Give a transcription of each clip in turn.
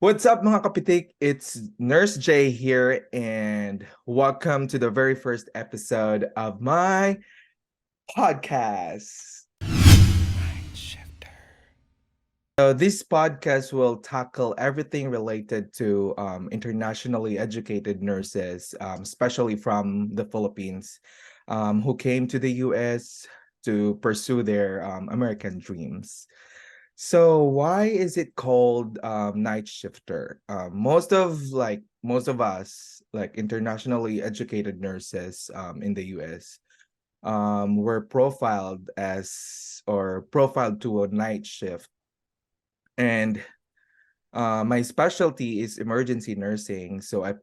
What's up, mga kapitik? It's Nurse J here, and welcome to the very first episode of my podcast. So this podcast will tackle everything related to internationally educated nurses, especially from the Philippines, who came to the US to pursue their American dreams. So why is it called night shifter? Most of us, like internationally educated nurses in the US, were profiled to a night shift. And my specialty is emergency nursing, so I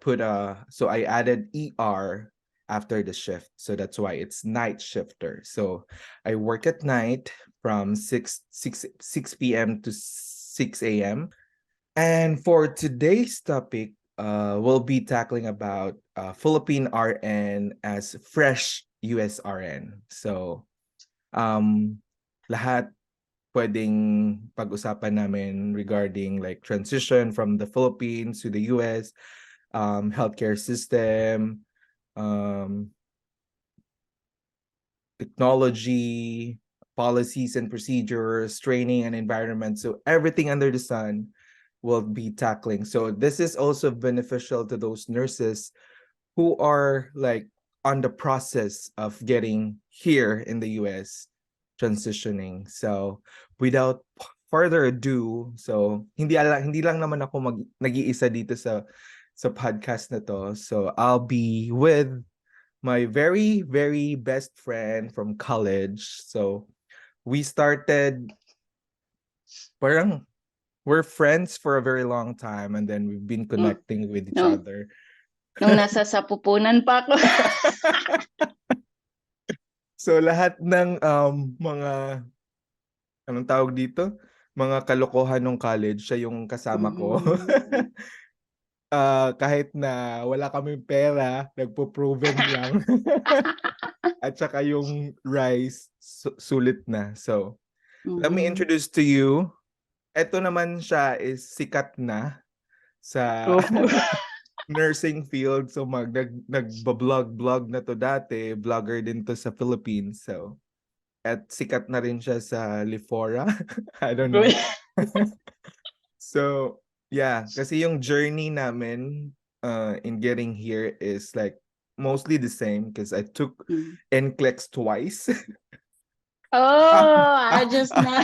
added ER after the shift, so that's why it's night shifter. So I work at night from 6 p.m. to 6 a.m. And for today's topic, we'll be tackling about Philippine RN as fresh US RN. So lahat pwedeng pag-usapan namin regarding like transition from the Philippines to the US, healthcare system, um, technology, policies and procedures, training and environment. So everything under the sun will be tackling. So this is also beneficial to those nurses who are like on the process of getting here in the US, transitioning. So without further ado, so hindi lang naman ako nag-iisa dito sa podcast na to. So I'll be with my very very best friend from college. So we started parang we're friends for a very long time, and then we've been connecting with each Nung, other. nung nasa sapupunan pa ako. So lahat ng mga anong tawag dito? Mga kalokohan ng college, siya yung kasama ko. Mm. Kahit na wala kaming pera, nagpo-proven lang. At saka yung rice, sulit na. So, let me introduce to you. Ito naman siya is sikat na sa Oh. nursing field. So, nagba-vlog na to dati. Vlogger din to sa Philippines. So, at sikat na rin siya sa Lifora. I don't know. So, yeah, kasi yung journey namin in getting here is like mostly the same because I took NCLEX twice. Oh, I just now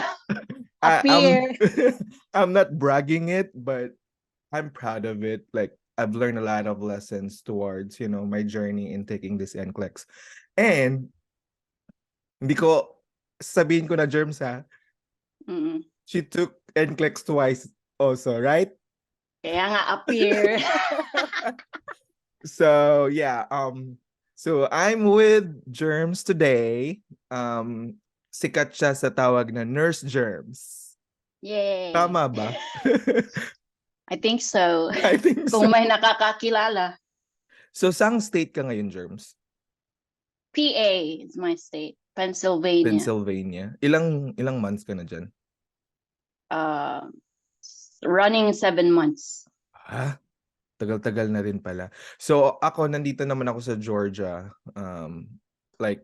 I'm appear. I'm not bragging it, but I'm proud of it. Like I've learned a lot of lessons towards, my journey in taking this NCLEX. And hindi ko sabihin ko na germs ha. Mm. She took NCLEX twice also, right? Kaya nga appear. So yeah, so I'm with Germs today. Sikat siya sa tawag na Nurse Germs. Yay. Tama ba? I think so. I think so. Kung may nakakakilala. So saang state ka ngayon, Germs? PA is my state. Pennsylvania. Pennsylvania. Ilang months ka na dyan? Running 7 months. Tagal-tagal na rin pala. So ako, nandito naman ako sa Georgia. Like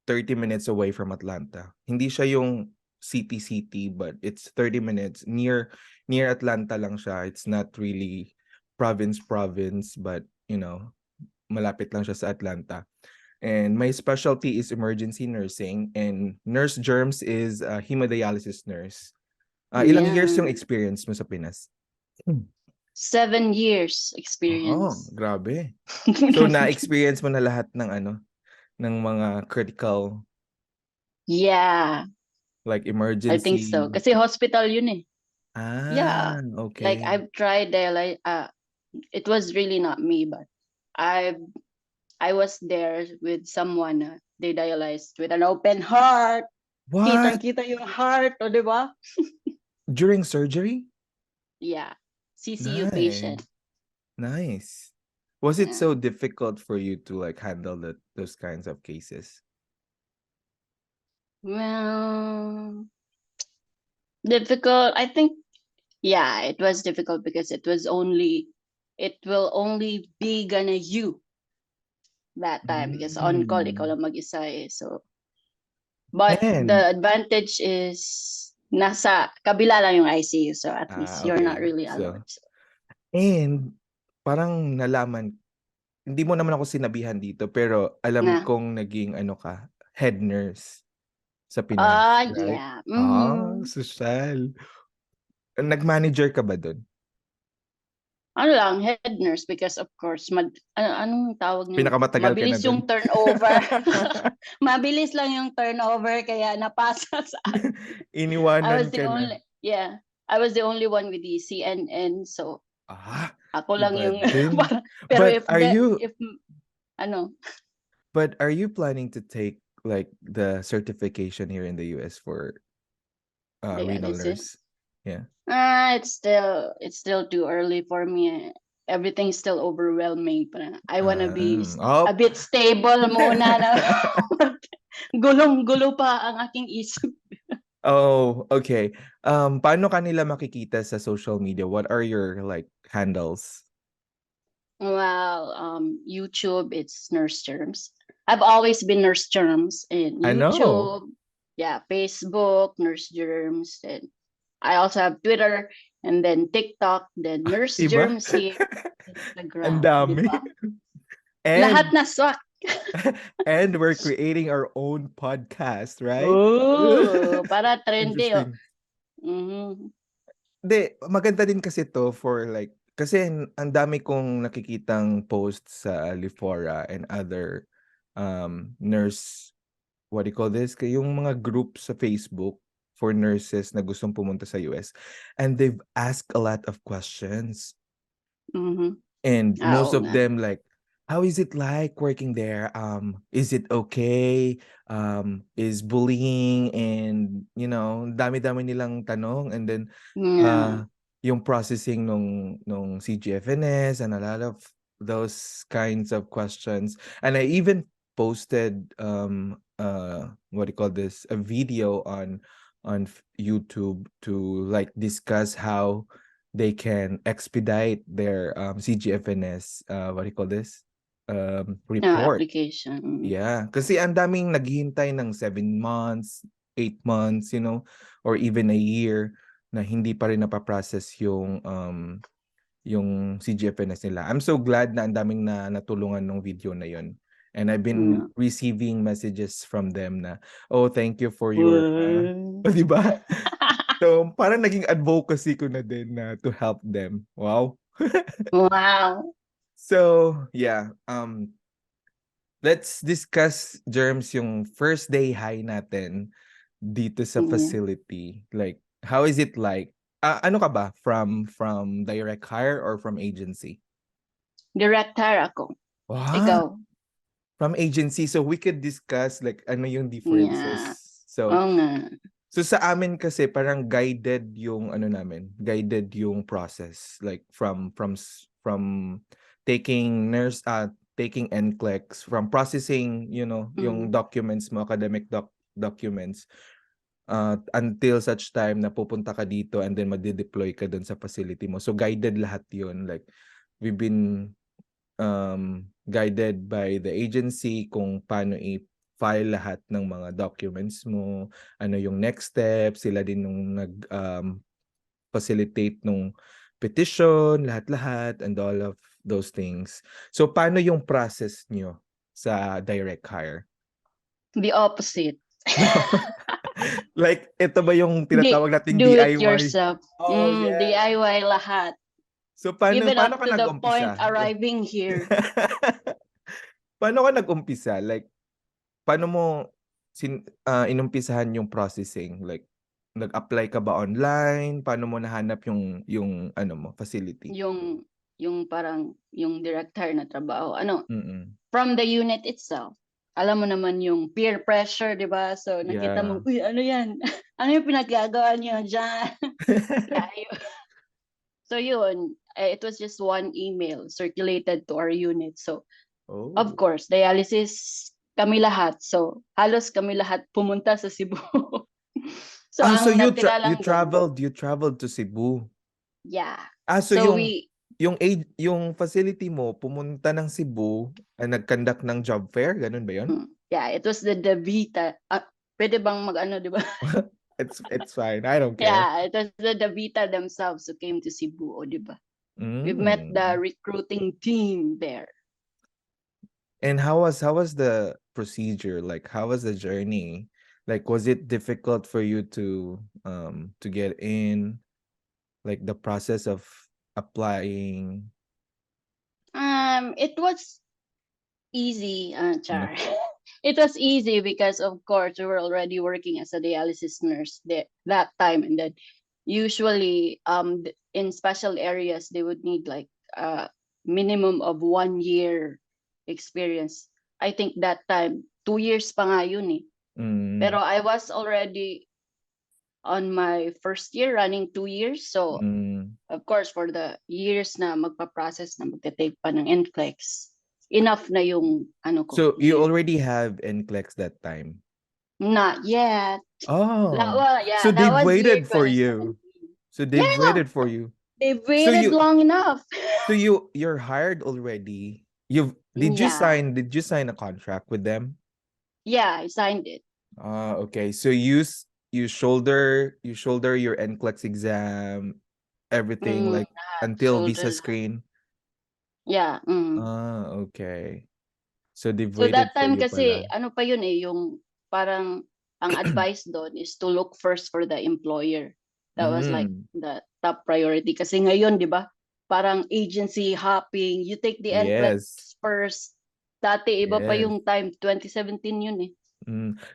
30 minutes away from Atlanta. Hindi siya yung city, but it's 30 minutes. Near Atlanta lang siya. It's not really province, but malapit lang siya sa Atlanta. And my specialty is emergency nursing, and Nurse Germs is a hemodialysis nurse. Ilang years yung experience mo sa Pinas? 7 years experience. Grabe. So na-experience mo na lahat ng mga critical, yeah, like emergency. I think so. Kasi hospital yun eh. Yeah. Okay. Like I've tried it was really not me, but I was there with someone. They dialyzed with an open heart. What? Kita yung heart, o diba? During surgery? Yeah, CCU patient. Nice. Was it so difficult for you to like handle those kinds of cases? Well, difficult. I think Yeah, it was difficult because it will only be gonna you that time because on call ikaw Mm. lang mag-isa eh. So, but And the advantage is nasa kabila lang yung ICU. So at least you're not okay. really alone. So, So, and parang nalaman, hindi mo naman ako sinabihan dito, pero alam na, kong naging ano ka, head nurse sa Pinas, right? yeah. Sosyal. Nag-manager ka ba dun? Ano lang, head nurse because of course, anong tawag niyan? Pinakamatagal ka na Mabilis dun? yung turnover. Mabilis lang yung turnover kaya napasa sa akin. I Iniwanan was the ka na. only, yeah, I was the only one with the CNN. So, Ah, ako lang iba yung, din. pero But are you ano, but are you planning to take like the certification here in the US for renal dialysis. nurse? Yeah. It's still too early for me. Everything's still overwhelming. Parang I wanna be a Oh. bit stable muna na gulong-gulo pa ang aking isip. Oh, okay. Paano kanila makikita sa social media? What are your like handles? Well, YouTube, it's nurse terms. I've always been nurse terms in I know. YouTube, yeah, Facebook, nurse germs, and I also have Twitter, and then TikTok, then nurse Iba? germs here, Ang Instagram, di dami. ba? Lahat And na swak. and we're creating our own podcast, right? Oh, para trendy, oh. Interesting. Mhm. Hindi, maganda din kasi 'to for like kasi ang dami kong nakikitang posts sa Lifora and other, nurse what do you call this? Yung mga group sa Facebook for nurses na gustong pumunta sa US, and they've asked a lot of questions. Mhm. And most Oo of nga. them like, how is it like working there? Is it okay? Is bullying and dami-dami nilang tanong, and then Yeah. uh yung processing nung CGFNS and a lot of those kinds of questions. And I even posted what do you call this? A video on YouTube to like discuss how they can expedite their CGFNS what do you call this? Report. Application. Yeah, kasi ang daming naghihintay ng 7 months, 8 months, or even a year na hindi pa rin napaprocess yung CGFNS nila. I'm so glad na ang daming na natulungan ng video na yon. And I've been Yeah. receiving messages from them na, oh, thank you for your, Well. di ba? So, parang naging advocacy ko na din na to help them. Wow. Wow. So, yeah. Let's discuss, Germs, yung first day high natin dito sa Yeah. facility. Like, how is it like? Ano ka ba? From direct hire or from agency? Direct hire ako. Wow, Ikaw. from agency. So we could discuss like ano yung Yeah. differences. So Oo nga. So sa amin kasi parang guided yung ano namin, guided yung process like from taking taking NCLEX, from processing, yung Mm. documents mo, academic documents, until such time na pupunta ka dito and then magde-deploy ka dun sa facility mo. So guided lahat yun. Like we've been guided by the agency kung paano i-file lahat ng mga documents mo, ano yung next step, sila din nung facilitate nung petition, lahat-lahat, and all of those things. So, paano yung process nyo sa direct hire? The opposite. Like, ito ba yung tinatawag nating Do it DIY? yourself. Oh, yeah. DIY lahat. So, paano, Even paano up ka to the point nag-umpisa? arriving here. Paano ka nag-umpisa? Like, paano mo inumpisahan yung processing? Like, nag-apply ka ba online? Paano mo nahanap yung ano mo, facility? Yung parang yung direct hire na trabaho. Mm. From the unit itself. Alam mo naman yung peer pressure, di ba? So, nakita Yeah. mo, uy, ano yan? Ano yung pinaggagawa niyo dyan? Yeah, so yun, it was just one email circulated to our unit. So, of Oh. course, dialysis kami lahat. So, halos kami lahat pumunta sa Cebu. So, So ang natira you lang doon, traveled to Cebu. Yeah. So So we yung facility mo pumunta ng Cebu, nag-conduct ng job fair, ganun ba 'yun? yeah, it was the Davita. Pwede bang mag-ano, di ba? It's fine. I don't care. Yeah, it was the Davita themselves who came to Cebu, o di ba? We've met the Mm. recruiting team there. And how was the procedure? Like how was the journey? Like was it difficult for you to get in? Like the process of applying? It was easy, Yeah. Char. It was easy because, of course, we were already working as a dialysis nurse that time, and then usually, in special areas, they would need like a minimum of 1 year experience. I think that time 2 years pa nga yun eh. Mm, Pero I was already on my first year, running 2 years, so mm. of course, for the years na magpa-process na magte-take pa ng NCLEX, enough na yung ano ko, So you year. already have NCLEX that time? Not yet. Oh, Well, yeah, so that they've was year waited for you. 2017. So they've Yeah, waited for you. they So waited you long enough. so you're hired already. You've Yeah, did you sign a contract with them? yeah, I signed it. Okay. So you shoulder your NCLEX exam, everything like until Shoulder visa na. screen. Yeah. Okay. So they've So waited that for time you kasi, pala. ano pa yun eh, yung parang ang advice doon is to look first for the employer. That was like Mm, the top priority. Kasi ngayon, di ba, parang agency hopping, you take the NCLEX yes. first. Dati, iba pa Yes. yung time, 2017 yun eh.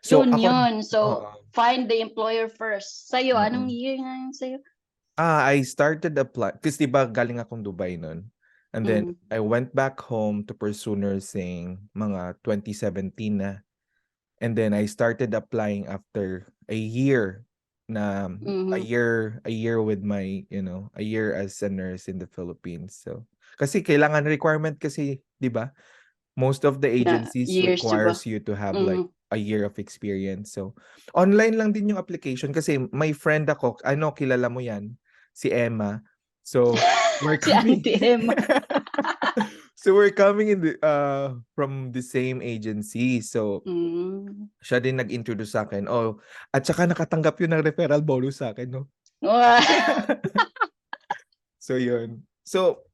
So ako Yun. So, oo, find the employer first. Sa'yo, oo. anong year nga yun sa'yo? I started apply kasi 'di ba galing akong Dubai nun. And then Mm, I went back home to pursue nursing mga 2017 na. And then I started applying after a year na mhm. a year with my, a year as a nurse in the Philippines. So kasi kailangan requirement kasi, 'di ba? Most of the Na agencies years, di ba? requires you to have like Mhm. a year of experience. So online lang din yung application kasi my friend ako, kilala mo yan, si Emma. So we're Si coming Auntie Emma. so we're coming in from the same agency. So Mm. siya din nag-introduce sa akin. Oh, at saka nakatanggap yun ng referral bonus sa akin, no? Wow. So yun. So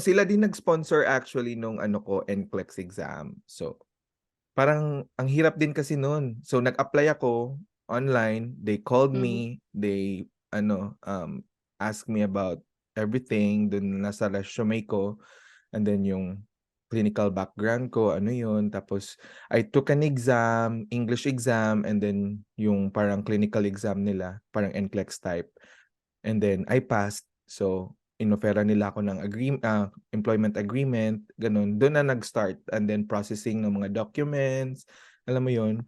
sila din nag-sponsor actually nung NCLEX exam. So parang ang hirap din kasi noon. So nag-apply ako online, they called Mhm. me, they asked me about everything dun nasa resume ko, and then yung clinical background ko, ano yun. Tapos I took an exam, English exam, and then yung parang clinical exam nila, parang NCLEX type. And then I passed. So inofera nila ako ng employment agreement, ganun. Doon na nag-start. And then processing ng mga documents, alam mo yun,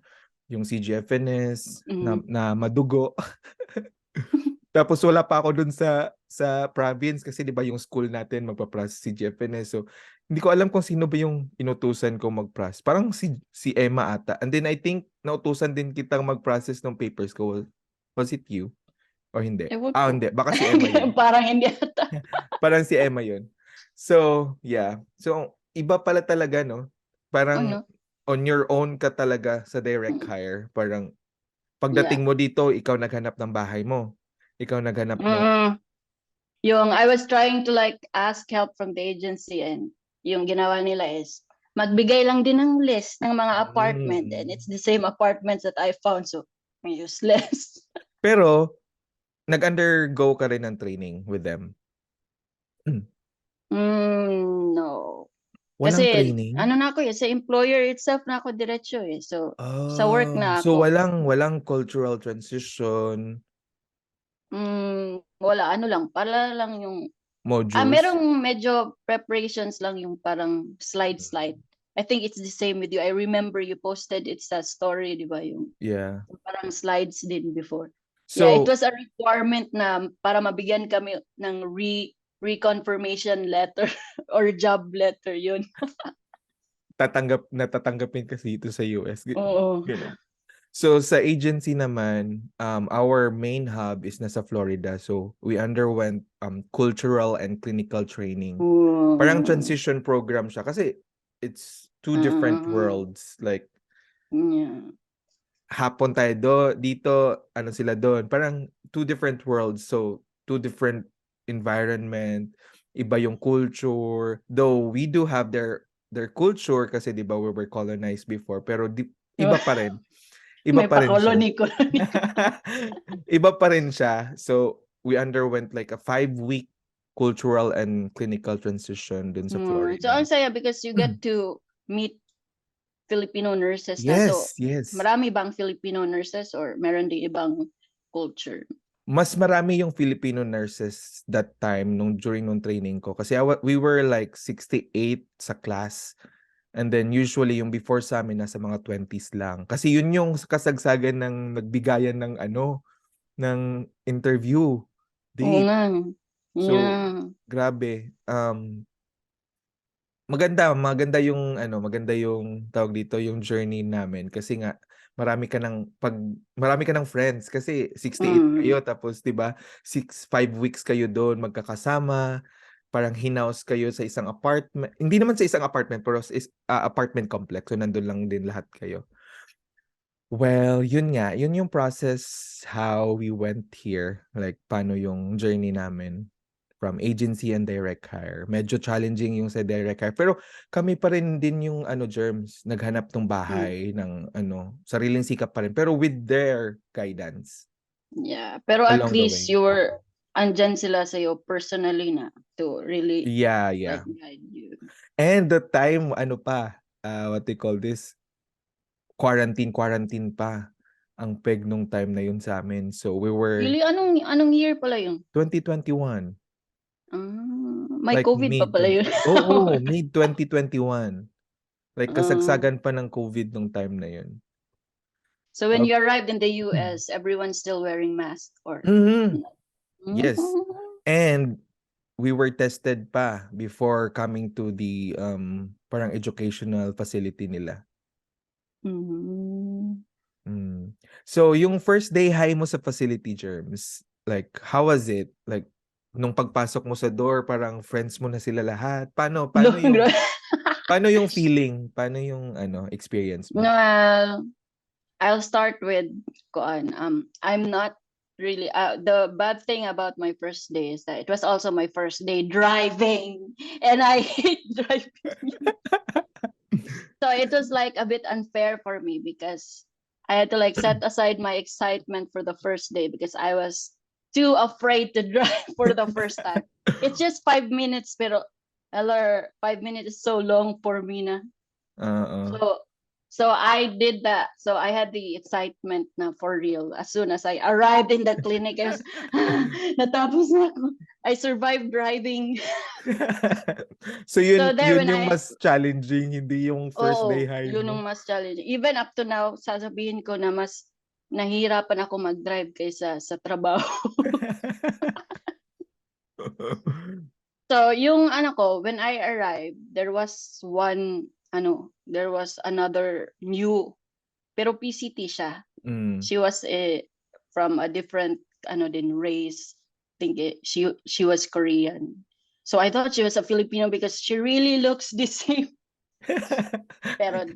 yung CGFNS na, Mhm. na madugo. Tapos wala pa ako dun sa province kasi 'di ba yung school natin magpa-process CGFNS. So hindi ko alam kung sino ba yung inutusan ko mag-process. Parang si Emma ata. And then I think nautusan din kitang mag-process ng papers ko. Was it you? O hindi? Ewan ko. Hindi. Baka si Emma yun. Parang hindi ata. Parang si Emma yun. So, yeah. So, iba pala talaga, no? Parang Ano? on your own ka talaga sa direct hire. Parang Yeah. pagdating mo dito, ikaw naghanap ng bahay mo. Ikaw naghanap ng Mm. Yung I was trying to like ask help from the agency, and yung ginawa nila is magbigay lang din ng list ng mga apartment, and Mm. it's the same apartments that I found, so useless. Pero, nag-undergo ka rin ng training with them. No. Walang Kasi training? ano na ako eh, sa employer itself na ako diretso eh. So sa work Oh, na so ako. walang cultural transition Wala, ano lang, para lang yung modules? merong medyo preparations lang, yung parang slide. I think it's the same with you. I remember you posted it's a story, di ba? Yung Yeah. parang slides din before. Yeah, it So, was a requirement na para mabigyan kami ng reconfirmation letter or job letter yun. natatanggapin kasi ito sa US. Oo. Ganun. So sa agency naman, our main hub is nasa Florida. So we underwent cultural and clinical training. Parang Oh, transition program siya kasi it's two different uh, worlds. Like yeah. hapon tayo dito, ano sila doon. Parang two different worlds. So two different environment, iba yung culture. Though we do have their culture kasi 'di ba we were colonized before, pero iba pa rin. Iba May pa rin siya. pa-koloni-koloni. Iba pa rin siya. So, we underwent like a 5-week cultural and clinical transition dun sa So, Florida. ang saya because you get to meet Filipino nurses na. So, Yes, yes. marami bang Filipino nurses or meron din ibang culture? Mas marami yung Filipino nurses that time during nung training ko kasi we were like 68 sa class. And then usually yung before sa amin nasa mga 20s lang. Kasi yun yung kasagsagan ng nagbigayan ng ng interview Oo date. nga. So, Yeah. grabe. Maganda yung maganda yung tawag dito, yung journey namin kasi nga marami ka ng friends kasi 68 Mm. kayo tapos 'di ba 5 weeks kayo doon magkakasama, parang hinaus kayo sa isang apartment. Hindi naman sa isang apartment pero apartment complex. So nandun lang din lahat kayo. Well, yun nga, yun yung process how we went here, like paano yung journey namin from agency and direct hire. Medyo challenging yung sa direct hire, pero kami pa rin din yung germs, naghanap ng Mm. bahay ng sariling sikap pa rin, pero with their guidance Yeah. Pero at along the least way. you were andyan sila sa'yo personally na to really Yeah, like yeah. guide you. And the time, what they call this, quarantine pa ang peg nung time na yun sa amin. So we were Really, anong year pala yun? 2021. May Like COVID pa pala yun. mid 2021. Like Um, kasagsagan pa ng COVID nung time na yun. so when Tap you arrived in the US, everyone's still wearing masks or Mhm. mm, Yes. And we were tested pa before coming to the parang educational facility nila. mm, Mm. So yung first day high mo sa facility, Germs, like how was it? Like nung pagpasok mo sa door, parang friends mo na sila lahat. no, Paano yung feeling? Paano yung experience mo? well, I'll start with koan. I'm not really the bad thing about my first day is that it was also my first day driving and I hate driving. So it was like a bit unfair for me because I had to like set aside my excitement for the first day because I was too afraid to drive for the first time. It's just 5 minutes, pero 5 minutes is so long for me na. Oo. So so I did that. So I had the excitement na for real. As soon as I arrived in the clinic, I was, natapos na ako. I survived driving. So So yun there yun when yung I mas challenging, hindi yung first day Oo, high yun mo. ang mas challenging. Even up to now, sasabihin ko na mas nahihirapan ako mag-drive kaysa sa trabaho. So, yung ano ko, when I arrived, there was another new, pero PCT siya. Mm. She was from a different, race. Think she was Korean. So I thought she was a Filipino because she really looks the same, pero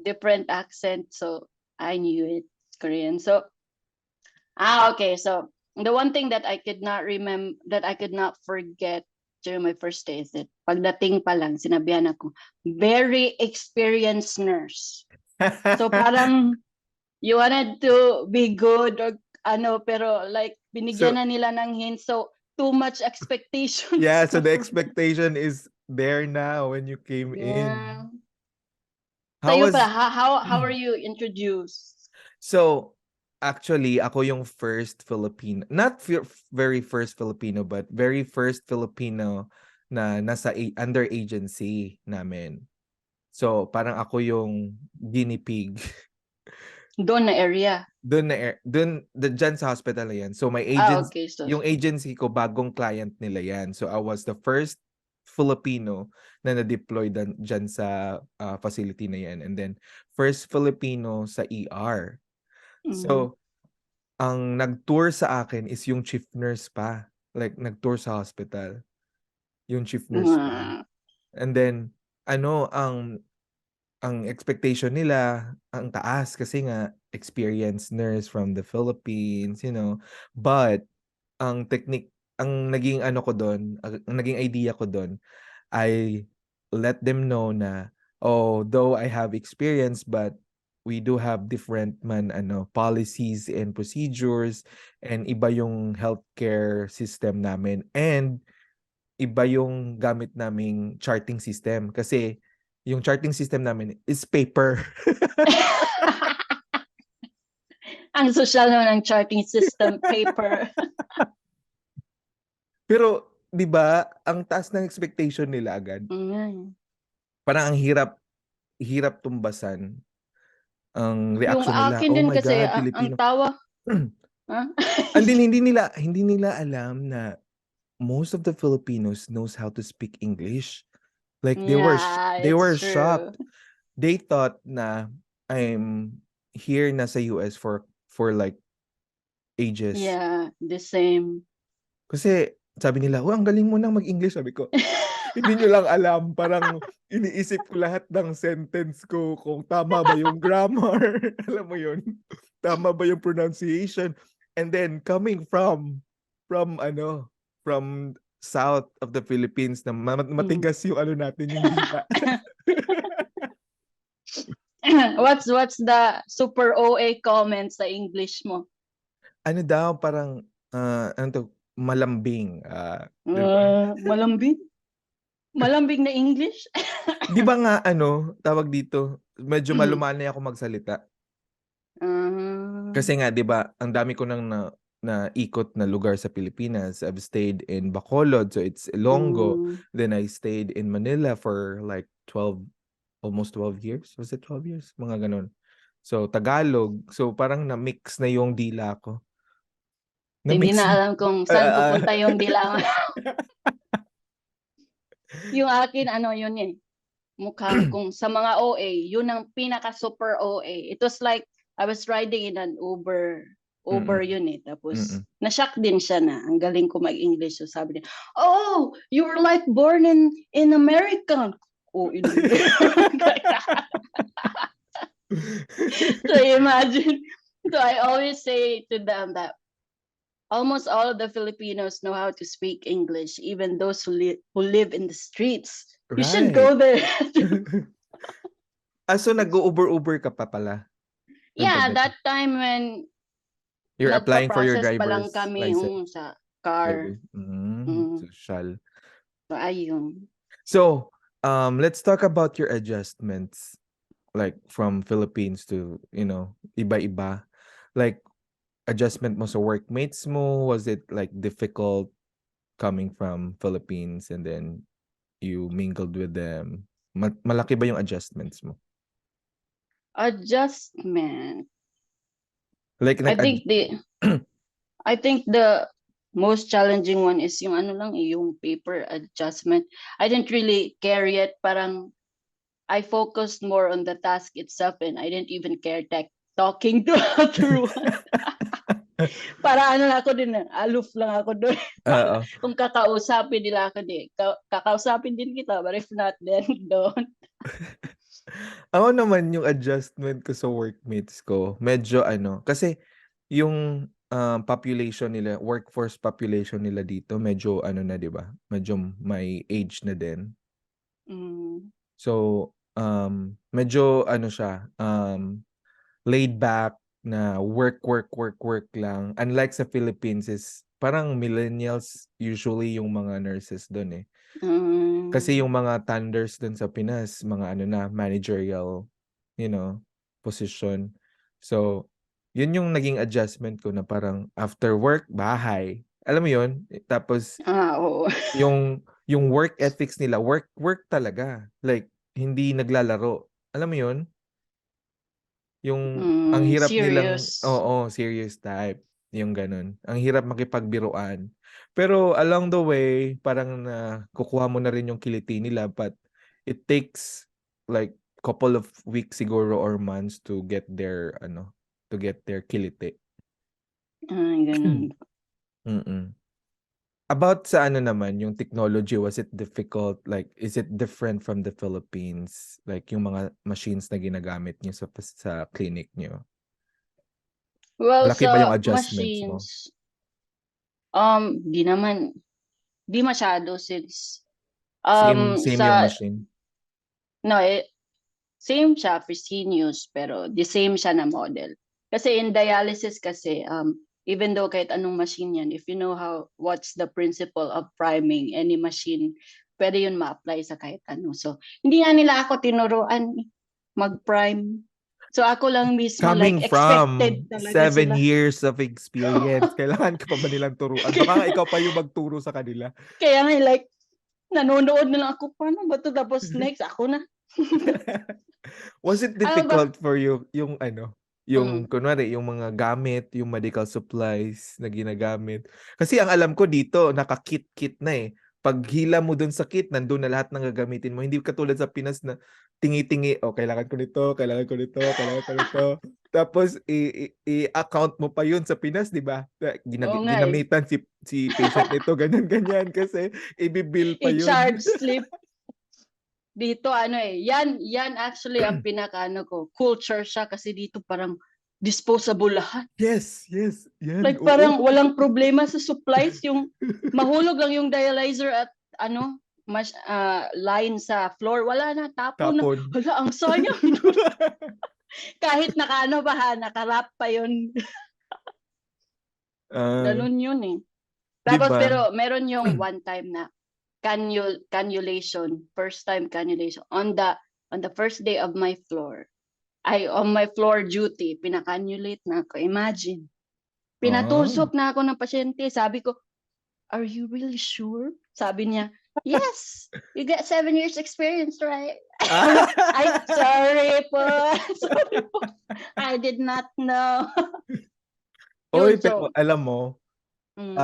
different accent. So I knew it Korean. So okay. So the one thing that I could not remember, that I could not forget during my first day is that pagdating pa lang, sinabihan ako, very experienced nurse. So parang you wanted to be good or pero like binigyan So na nila ng hint. So too much yeah, expectations so na the for me. expectation is there now when you came in. Yeah. So How you pala, was how are you introduced? So, actually, ako yung first Filipino, not very first Filipino, but very first Filipino na nasa under agency namin. So, parang ako yung guinea pig. Doon na area. Dyan sa hospital na yan. So, Okay. So, yung agency ko, bagong client nila yan. So, I was the first Filipino na na-deploy dyan sa facility na yan. And then, first Filipino sa ER. Mm. So, ang nag-tour sa akin is yung chief nurse pa. Like, nag-tour sa hospital, yung chief nurse pa. Ah, And then, ano, ang expectation nila, ang taas kasi nga, experienced nurse from the Philippines, you know. But, ang technique, ang naging ano ko doon, ang naging idea ko doon, I let them know na, oh, though I have experience, but we do have different policies and procedures, and iba yung healthcare system namin, and iba yung gamit naming charting system kasi yung charting system namin is paper. ang sosyal naman ng charting system paper. Pero 'di ba, ang taas ng expectation nila agad. Mm. Parang ang hirap hirap tumbasan ang Yung reaksyon nila. akin Oh din my kasi God, ang Filipino. tawa, ha? And then hindi nila alam na most of the Filipinos knows how to speak English. Like Yeah, they were it's true. shocked. They thought na I'm here na sa US for like ages. Yeah, the same. Kasi sabi nila, "Oh, ang galing mo nang mag-English." Sabi ko, hindi nyo lang alam, parang iniisip ko lahat ng sentence ko kung tama ba yung grammar, alam mo yun, tama ba yung pronunciation. And then coming from south of the Philippines na Mm. matigas yung ano natin, yung dila. What's the super OA comments sa English mo? Ano daw, parang, ano to, malambing, 'di ba? Malambing? Malambing na English? 'Di ba nga ano, tawag dito, medyo Mhm. malumanay ako magsalita. Ah, Kasi nga 'di ba, ang dami ko nang naikot na lugar sa Pilipinas. I've stayed in Bacolod, so it's Ilonggo. hmm, Then I stayed in Manila for like 12, almost 12 years. Was it 12 years? Mga gano'n. So Tagalog. So parang na-mix na yung dila ko. hindi Na-mix na na alam kung saan ah, pupunta yung dilangan. Yung akin, ano yun eh, mukhang kung sa mga OA, yun ang pinaka super OA. It was like, I was riding in an Uber mm, yun eh. Tapos, mm. na-shock din siya na ang galing ko mag-English. So sabi niya, oh, you were like born in America. Oh, hindi. So imagine. So I always say to them that almost all of the Filipinos know how to speak English, even those who live in the streets. You should Right. go there. So nag-u-Uber-Uber ka pa pala nung Yeah, pandemic? that time when You're applying for your nagpa-process pa lang driver's kami license? sa car. Mm, Sosyal. so ayun. So, let's talk about your adjustments, like from Philippines to, iba-iba. Like, adjustment mo sa workmates mo, was it like difficult coming from Philippines and then you mingled with them? Malaki ba yung adjustments mo? Adjustment. Like, I think the I think the most challenging one is yung ano lang yung paper adjustment. I didn't really care yet. Parang I focused more on the task itself and I didn't even care talking to everyone. Para ano lang ako din, aloof lang ako doon. Para Oo. kung kakausapin nila ako, kakausapin din kita, but if not, then don't. Ako naman yung adjustment ko sa workmates ko, medyo kasi yung population nila, workforce population nila dito, medyo na, 'di ba? Medyo may age na din. Mm, So, medyo siya, laid back na work, work, work, work lang. Unlike sa Philippines is parang millennials usually yung mga nurses doon eh. Kasi yung mm, mga thunders dun sa Pinas, mga managerial, position. So, yun yung naging adjustment ko na parang after work, bahay. Alam mo yun? Tapos, oo. yung work ethics nila, work, work talaga. Like, hindi naglalaro. Alam mo yun? Yung, ang hirap nilang, Serious. oo, serious type. Yung ganun. Ang hirap makipagbiruan. Pero along the way, parang kukuha mo na rin yung kiliti nila, but it takes like couple of weeks siguro or months to get their to get their kilite. Ganun. Mm. About sa ano naman, yung technology, was it difficult? Like, is it different from the Philippines? Like, yung mga machines na ginagamit niyo sa clinic niyo? Well, Malaki ba yung sa adjustments mo? machines, di naman, di masyado since, Same yung sa, machine? no, same siya, Fresenius, pero the same siya na model. Kasi in dialysis kasi, even though kahit anong machine yan, if you know what's the principle of priming any machine, pwede yun ma-apply sa kahit ano. So, hindi nga nila ako tinuruan mag-prime. So, ako lang mismo, like, Coming from expected talaga 7 sila. years of experience, kailangan ka pa ba nilang turuan? Baka nga ikaw pa yung magturo sa kanila. Kaya nga, like, nanonood na lang ako, paano ba ito? Tapos next, ako na. Was it Ano ba? difficult for you yung yung Mm. kunwari yung mga gamit, yung medical supplies na ginagamit? Kasi ang alam ko dito, naka-kit-kit na eh. Pag hila mo dun sa kit, nandun na lahat ng gagamitin mo. Hindi katulad sa Pinas na tingi-tingi, oh, kailangan ko nito, kailangan ko nito, kailangan ko nito. Tapos i-account mo pa yun sa Pinas, di ba? Oo nga eh. Ginamitan si patient nito, ganyan ganyan kasi ibibill pa yun. I-charge slip. Dito ano eh, yan actually ang pinaka ko, culture siya kasi dito parang disposable lahat. Yes, yan, Like oo. parang walang problema sa supplies, yung mahulog lang yung dialyzer at line sa floor, wala na, tapon na. Tapon. Hala, ang sayang. Kahit nakarap pa yun. Ah, Ganun yun eh. 'di Tapos ba? pero meron yung one time na cannulation, first time cannulation on the first day of my floor. On my floor duty, pinakannulate na ako. Imagine. Ah. Pinatusok na ako ng pasyente. Sabi ko, are you really sure? Sabi niya, yes, you get 7 years experience, right? Ay, sorry po. Sorry po. I did not know. Uy, Yun, pero so, alam mo, mm,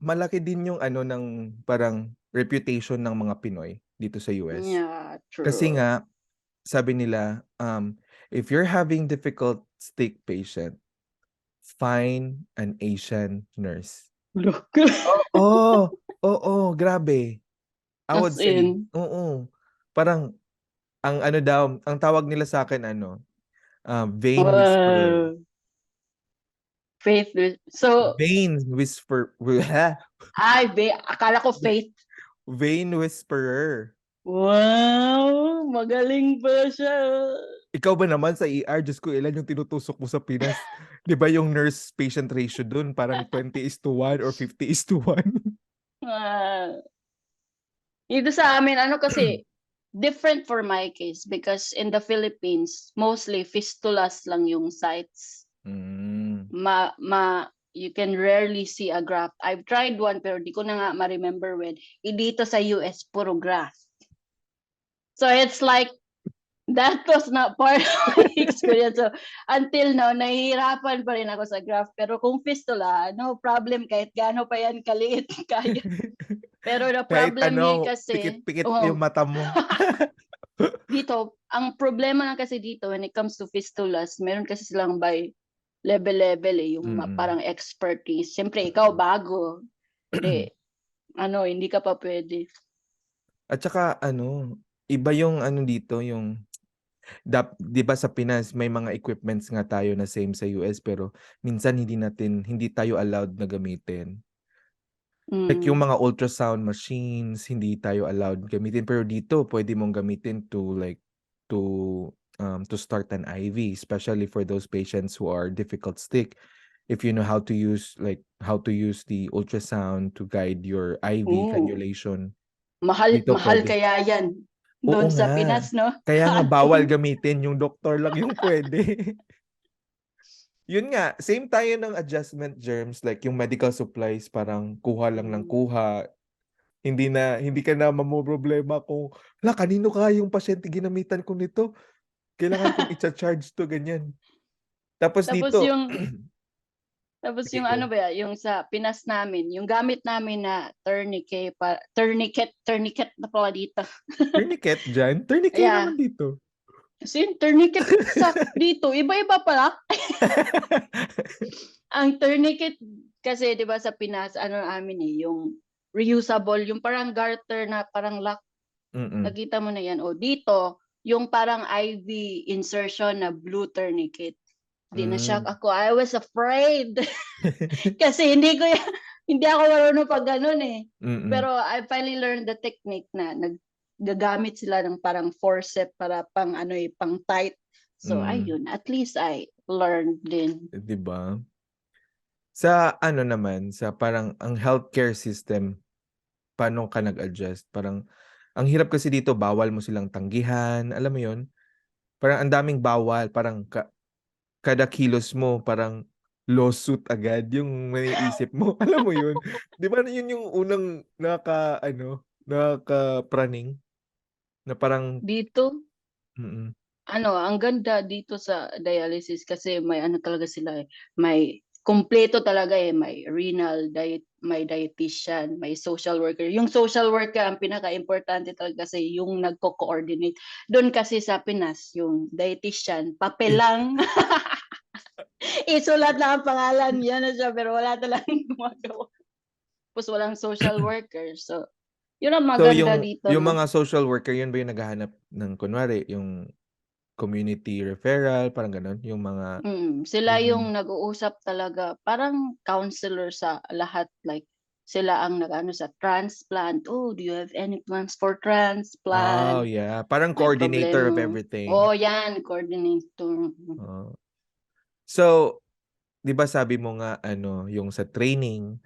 malaki din yung ano ng parang reputation ng mga Pinoy dito sa US. yeah, Kasi true. nga, sabi nila, if you're having difficult stick patient, find an Asian nurse. Look. Oo, oo, grabe. I would As say, in, oo. Parang, ang ano daw, ang tawag nila sa akin, ano, vein whisperer. wow. Faith. So, Vein whisper, akala ko faith. vein whisperer. Wow, magaling pa siya. Ikaw ba naman sa ER, Diyos ko, ilan yung tinutusok mo sa Pinas? Di ba yung nurse-patient ratio dun, parang 20:1 or 50:1? Ah, dito sa amin, ano kasi, different for my case because in the Philippines, mostly fistulas lang yung sites. Mm. You can rarely see a graph. I've tried one pero di ko na nga ma-remember when. Dito sa US, puro graph. So it's like, that was not part of my experience. So, until now, nahihirapan pa rin ako sa graph. Pero kung fistula, no problem. Kahit gaano pa yan kaliit, kaya. Pero the Kahit problem here ano, kasi, pikit-pikit yung mata mo. dito, ang problema lang kasi dito, when it comes to fistulas, meron kasi silang by level eh, yung Mm. parang expertise. Siyempre, ikaw bago. Hindi ka pa pwede. At saka ano, iba yung ano dito, yung 'di ba sa Pinas may mga equipments nga tayo na same sa US pero minsan hindi tayo allowed na gamitin. Like yung Mm. mga ultrasound machines, hindi tayo allowed gamitin pero dito pwede mong gamitin to start an IV, especially for those patients who are difficult stick. If you know how to use the ultrasound to guide your IV Oo. cannulation, Mahal, dito mahal pwede. kaya yan. Oo Doon sa nga. Pinas, no? Kaya nga Ano? bawal gamitin, yung doktor lang yung pwede. Yun nga, same tayo ng adjustment germs, like yung medical supplies, parang kuha lang ng Mm. kuha. Hindi ka na mamroblema kung, hala, kanino ka yung pasyente ginamitan ko nito? Kailangan kong i-charge to, ganyan. Tapos Tapos dito, yung tapos sige yung ano go. ba, yung sa Pinas namin, yung gamit namin na tourniquet na pala dito. Tourniquet dyan? Tourniquet Yeah, naman dito. Kasi yung tourniquet sa dito, iba-iba pala. Ang tourniquet kasi 'di ba sa Pinas ano amin yung reusable, yung parang garter na parang lock. Mm. Nakita mo na 'yan. O dito, yung parang IV insertion na blue tourniquet. Di na shock Hmm. ako. I was afraid. Kasi hindi ako marunong pag ganun eh. Mm. Pero I finally learned the technique na naggagamit sila ng parang forceps para pang ano pang tight. So Hmm, ayun, at least I learned din. 'di ba? Sa ano naman, sa parang ang healthcare system, paano ka nag-adjust? Parang ang hirap kasi dito bawal mo silang tanggihan, alam mo 'yun? Parang ang daming bawal, parang kada kilos mo parang lawsuit agad yung maiisip mo, alam mo 'yun? 'Di ba 'yun yung unang nakaka-ano, nakakapraning na parang Dito, mm, ang ganda dito sa dialysis kasi may ano talaga sila eh. May kumpleto talaga eh. May renal, may dietitian, may social worker. Yung social worker ang pinaka-importante talaga kasi yung nagko-coordinate. Doon kasi sa Pinas, yung dietitian, papel lang. Isulat lang ang pangalan niya na siya pero wala talagang gumagawa. Tapos walang social worker. So, yun ang so maganda dito, yung no? mga social worker, 'yun ba yung naghahanap ng kunwari yung community referral, parang gano'n? Yung mga Sila mm. yung nag-uusap talaga, parang counselor sa lahat, like sila ang nag-ano sa transplant. Oh, do you have any plans for Oh, transplant? yeah, parang May coordinator of problema. everything. Oh, yan, coordinator. Oo. So, 'di ba sabi mo nga ano, yung sa training,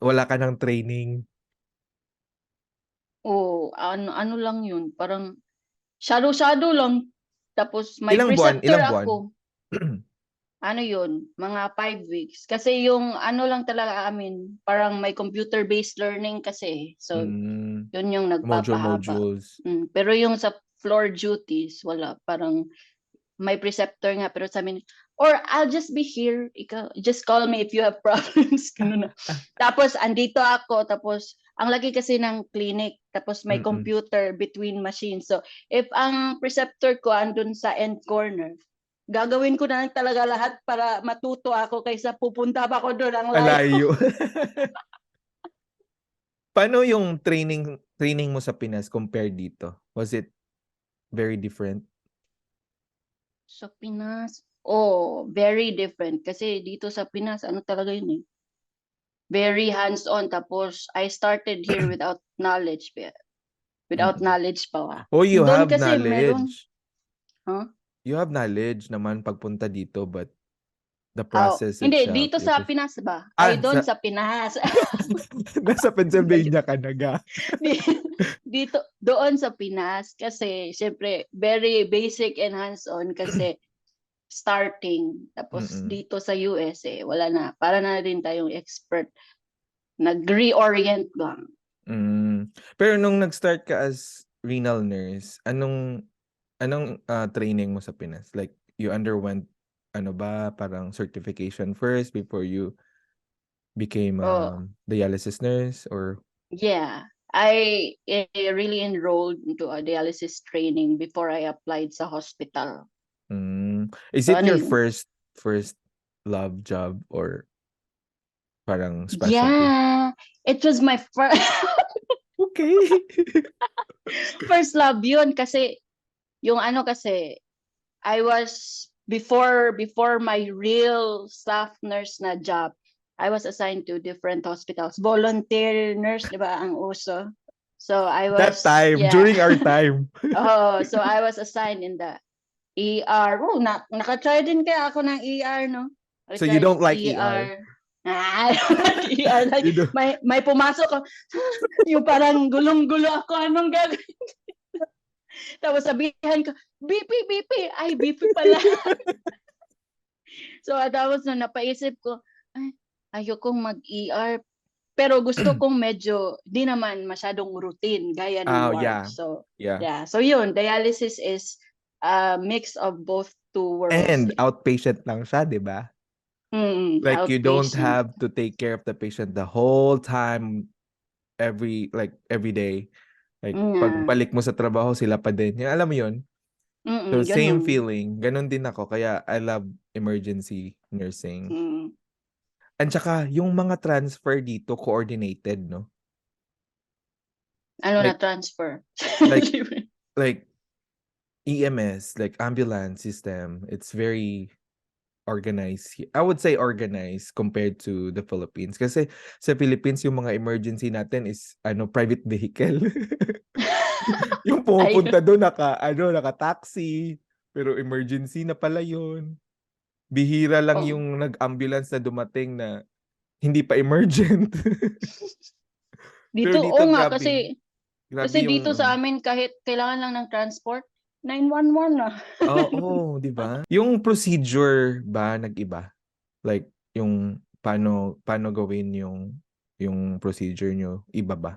wala ka ng training, Oh, ano lang yun, parang shadow-shadow lang. Tapos may ilang buwan preceptor ilang buwan? ako. Ano yun, mga 5 weeks. Kasi yung ano lang talaga amin, parang may computer-based learning kasi. So, Hmm, yun yung nagpapahaba. modules. Pero yung sa floor duties, wala. Parang may preceptor nga, pero sabi niya, or I'll just be here. Ikaw, just call me if you have problems. Ganun na. Tapos, andito ako. Tapos, ang laki kasi ng clinic. Tapos, may Mm. computer between machines. So, if ang preceptor ko andun sa end corner, gagawin ko na lang talaga lahat para matuto ako kaysa pupunta pa ako doon ang layo. Ang Paano yung training training mo sa Pinas compared dito? Was it very different? Sa Pinas, oh, very different. Kasi dito sa Pinas, ano talaga yun eh. Very hands-on. Tapos, I started here without knowledge. Without Mm. knowledge pa. Oh, you Doon have kasi meron, knowledge. huh? You have knowledge naman pagpunta dito, but the Oh, process hindi, itself, dito it sa is Pinas ba? Ay, doon sa sa Pinas. nasa Pennsylvania ka na ga. Dito, doon sa Pinas, kasi, syempre, very basic and hands-on kasi starting. Tapos, Mm. dito sa US, wala na. Para na rin tayong expert. Nag-reorient lang. Hmm. Pero nung nag-start ka as renal nurse, training mo sa Pinas? Like, you underwent ano ba, parang certification first before you became Oh, a dialysis nurse or yeah. I really enrolled into a dialysis training before I applied sa hospital. is So it ano your yun? first love job or parang specialty? Yeah, it was my Okay. first love yun kasi yung ano kasi I was before my real staff nurse na job. I was assigned to different hospitals. Volunteer nurse, 'di ba, ang uso. So I That was, time, yeah. during our time. Oh, so I was assigned in the ER. Oh, naka-try din kaya ako ng ER, no? So you Naka-try don't like ER? ER. Ah, ER, like, You do. may pumasok ko, yung parang gulong-gulo ako, anong gagawin? Tapos sabihan ko, BP, BP, ay, BP pala. So, tapos na napaisip ko, ay, ayokong mag-ER. Pero gusto kong medyo, di naman masyadong routine, gaya ng Oh, ward. yeah. So, Yeah. yeah. So, yun, dialysis is a mix of both two worlds. And outpatient lang siya, 'di ba? Like you don't Outpatient. have to take care of the patient the whole time every day. Like Yeah. pagbalik mo sa trabaho sila pa din. Yung alam mo 'yun? So same Ganun. feeling, ganun din ako kaya I love emergency nursing. Mm. And saka yung mga transfer dito coordinated, no? Ano na Like transfer? like like EMS, like ambulance system, it's very organized. I would say organized compared to the Philippines. Kasi sa Philippines, yung mga emergency natin is private vehicle. Yung Ayun. pumupunta doon naka-taxi, pero emergency na pala yun. Bihira lang Oh. yung nag-ambulance na dumating na hindi pa emergent. Pero Dito, dito oo nga, grabe. kasi Grabe yung dito sa amin, kahit kailangan lang ng transport, 911 na. Oo, 'di ba? Yung procedure ba nag-iba? Like yung paano gawin yung procedure nyo, iba ba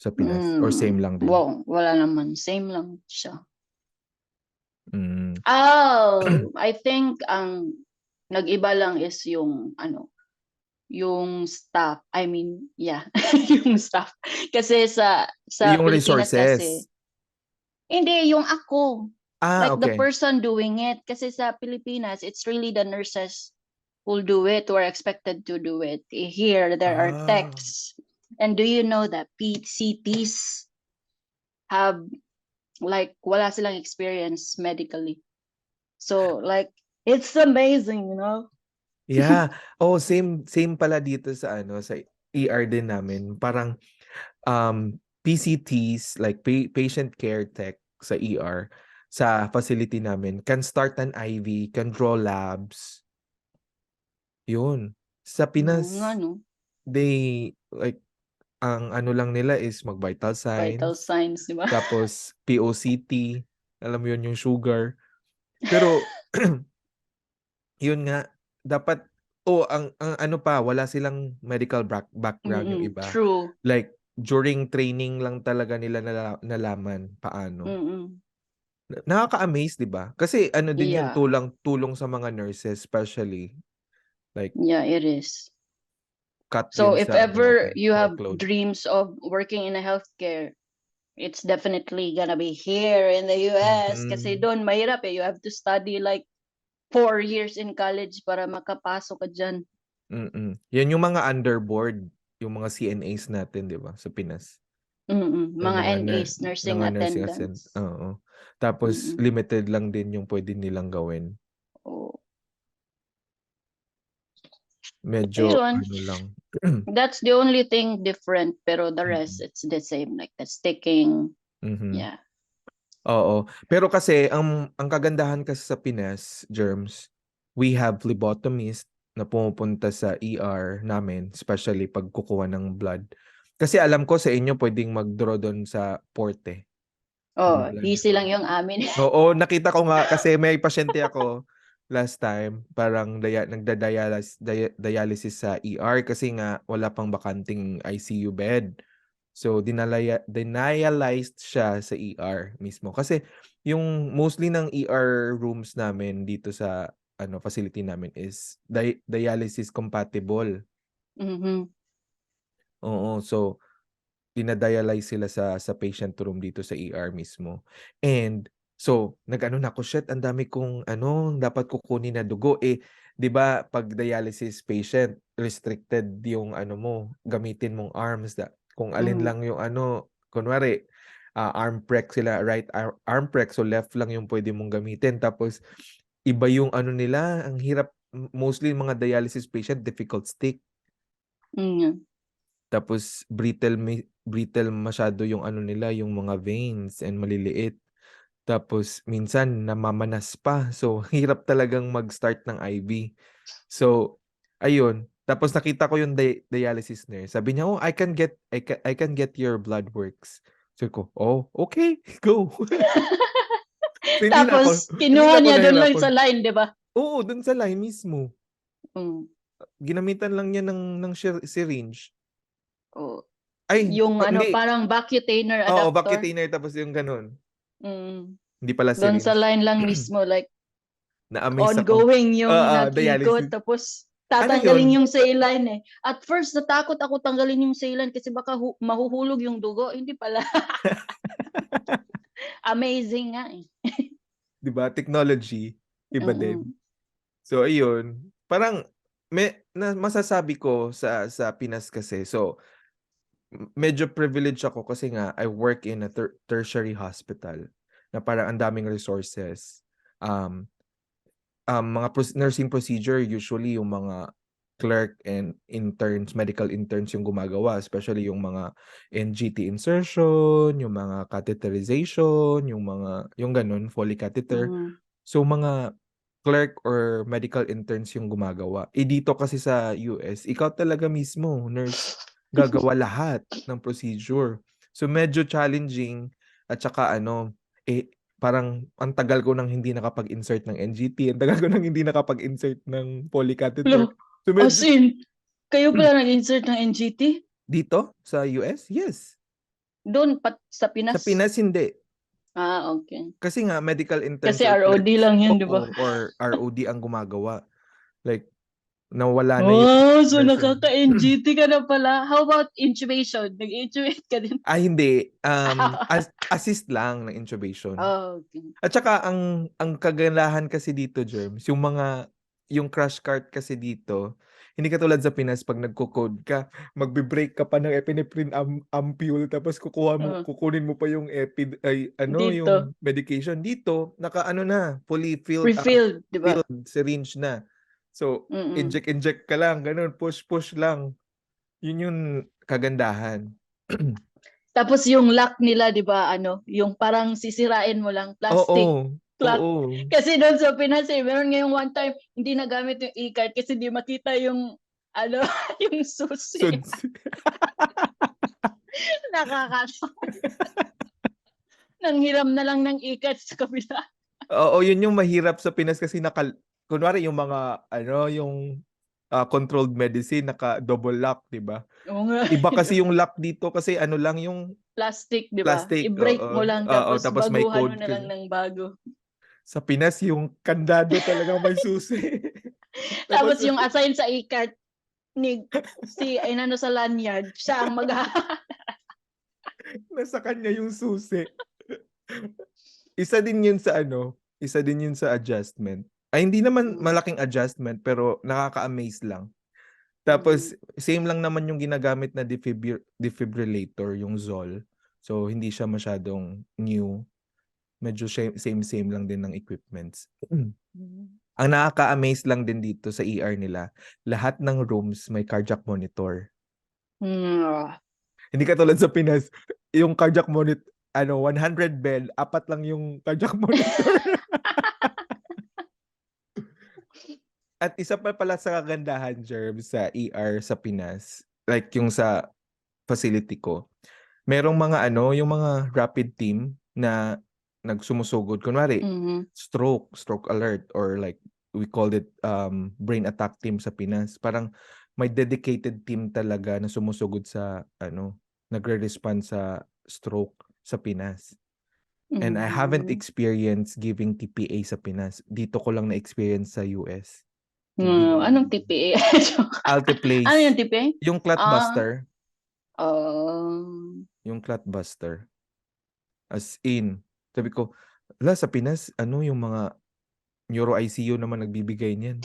sa Pinas or same lang din? Wow, wala naman. Same lang siya. Mm. Oh, I think ang nag-iba lang is yung staff. I mean, yeah, yung staff. Kasi sa Yung Pilipinas kasi, resources. hindi, yung ako. Ah, Like the okay. person doing it. Kasi sa Pilipinas, it's really the nurses who do it, who are expected to do it. Here, there are Ah. techs. And do you know that PCTs have, like, wala silang experience medically. So, like, it's amazing. Yeah. Oh, same pala dito sa sa ER din namin. Parang PCTs like patient care tech sa ER sa facility namin can start an IV, can draw labs. Yun. Sa Nga, Pinas, no? they like ang ano lang nila is mag-vital Vital signs, signs, di ba? tapos POCT, alam mo yun yung sugar. Pero yun nga dapat ang ano pa wala silang medical background yung iba. True. Like during training lang talaga nila nalaman paano. Mm-mm. Nakaka-amaze, 'di ba? Kasi ano din yun Yeah. tulong sa mga nurses especially like Yeah, it is. cut So yun if sa ano ever natin, you have workload. dreams of working in a healthcare, it's definitely gonna be here in the US kasi Mhm. doon mahirap eh. You have to study like 4 years in college para makapasok ka dyan. Yan yung mga underboard, yung mga CNAs natin, 'di ba, sa Pinas. Yung Mga mga NAs, nursing mga nursing assistant, attendants. oo. Tapos Mm-mm. limited lang din yung pwede nilang gawin. Oh. Medyo Ayun. ano lang. That's the only thing different, pero the rest, Mm. it's the same. Like the sticking. Mhm. Yeah. Oo. Pero kasi ang kagandahan kasi sa Pinas, Germs, we have phlebotomist na pumupunta sa ER namin, especially pag kukuha ng blood. Kasi alam ko sa inyo pwedeng mag-draw doon sa porte ng Oh, blood, 'di easy ba? lang yung amin. Oo, nakita ko nga kasi may pasyente ako last time, parang dialysis sa ER kasi nga wala pang bakanting ICU bed. So denialized siya sa ER mismo kasi yung mostly ng ER rooms namin dito sa facility namin is dialysis compatible. Mm-hmm. Oo, so dinadialyze sila sa patient room dito sa ER mismo. And so, nag-ano na ako, shit, ang dami kong dapat kukunin na dugo. 'Di ba, pag dialysis patient, restricted yung gamitin mong arms. Kung alin Mm-hmm. lang yung kunwari, arm prec sila, right arm prec, so left lang yung pwede mong gamitin. Tapos, iba yung nila, ang hirap, mostly mga dialysis patient, difficult stick. Mm-hmm. Tapos brittle masyado yung nila, yung mga veins and maliliit. Tapos minsan namamanas pa. So hirap talagang mag-start ng IV. So ayun, tapos nakita ko yung dialysis nurse. Sabi niya, "Oh, I can get your blood works." So ko, "Oh, okay, go." So Tapos, hindi kinuha na ako niya doon lang nahirapan. sa line, di ba? Oo, dun sa line mismo. Mm. Ginamitan lang niya ng syringe. Oh. Ay, Yung hindi. parang Vacutainer Oo, adapter. Vacutainer tapos yung gano'n. Mm. Hindi pala Doon sa syringe. line lang mismo, like, Na-amaze ako. ongoing yung nag-ikot. Dialysis. Tapos, Ano tatanggalin yun? yung saline eh. At first, natakot ako tanggalin yung saline kasi baka mahuhulog yung dugo. Hindi pala. Amazing nga eh. 'di ba? Technology, iba din. Mm. So ayun, parang masasabi ko sa Pinas kasi. So medyo privileged ako kasi nga I work in a tertiary hospital na parang ang daming resources. Um, mga nursing procedure usually yung mga clerk and interns, medical interns yung gumagawa, especially yung mga NGT insertion, yung mga catheterization, yung ganun, Foley catheter. Mm. So mga clerk or medical interns yung gumagawa. Eh dito kasi sa US, ikaw talaga mismo, nurse, gagawa lahat ng procedure. So medyo challenging at saka parang ang tagal ko nang hindi nakapag-insert ng NGT, ang tagal ko nang hindi nakapag-insert ng polycatheter. Lo, So as medyo in, kayo pala nag-insert ng NGT? dito sa US, yes. Doon sa Sa Pinas? Pinas hindi. Ah, okay. Kasi nga medical Kasi interns or ROD clerks, lang yun, di ba? oo, or ROD ang gumagawa. Like nawala na yung Oh, so nursing. nakaka-NGT ka na pala. How about intubation? Nag-intubate ka din? Hindi, assist lang ng intubation. Oh, okay. At saka ang kagandahan kasi dito, Germs, yung crash cart kasi dito, hindi katulad sa Pinas pag nagko-code ka, magbe-break ka pa ng epinephrine ampule tapos Oh, kukunin mo pa yung dito, yung medication dito, naka-ano na, fully refilled, di ba? filled syringe na. So, Mm-mm. inject ka lang, ganun, push lang. Yun yung kagandahan. Tapos yung lock nila, di ba, ano, yung parang sisirain mo lang, plastic Oo, lock. oo. Kasi doon sa Pinas, meron ngayong one time, hindi nagamit yung e-card kasi hindi makita yung, ano, yung susi. So, Nakakatawa. Nanghiram na lang ng e-card sa kabila. oo, yun yung mahirap sa Pinas kasi kunwari yung mga yung controlled medicine naka double lock, 'di ba? Oo nga, Iba di ba? kasi yung lock dito kasi ano lang yung Plastic, di ba? plastic, I-break mo oo. lang Oo, tapos tapos may baguhan mo code na lang kasi. ng bago. Sa Pinas yung kandado talagang may susi. Tapos Tapos yung assign sa e-card ni si inano sa lanyard, siya ang nasa kanya yung susi. Isa din yun sa adjustment. Ay, hindi naman Mm. malaking adjustment pero nakaka-amaze lang. Mm. Tapos, same lang naman yung ginagamit na defibrillator, yung Zol. So, hindi siya masyadong new. Medyo same-same lang din ng equipments. Ang nakaka-amaze lang din dito sa ER nila, lahat ng rooms may cardiac monitor. Mm. Hindi katulad sa Pinas, yung cardiac monitor, 100 bed, apat lang yung cardiac monitor. At isa pa pala sa kagandahan, Jerb, sa ER sa Pinas, like yung sa facility ko, merong mga yung mga rapid team na nagsumusugod. Kunwari, Mhm. stroke alert, or like we called it brain attack team sa Pinas. Parang may dedicated team talaga na sumusugod sa nagre-respond sa stroke sa Pinas. And I haven't Mhm. experienced giving TPA sa Pinas. Dito ko lang na-experience sa US. Anong Giving TPA? Ano yung Altiplace. TPA? Yung Ah, Clotbuster. oh. Yung Clotbuster. As in, sabi ko, sa Pinas, yung mga Neuro ICU naman nagbibigay niyan.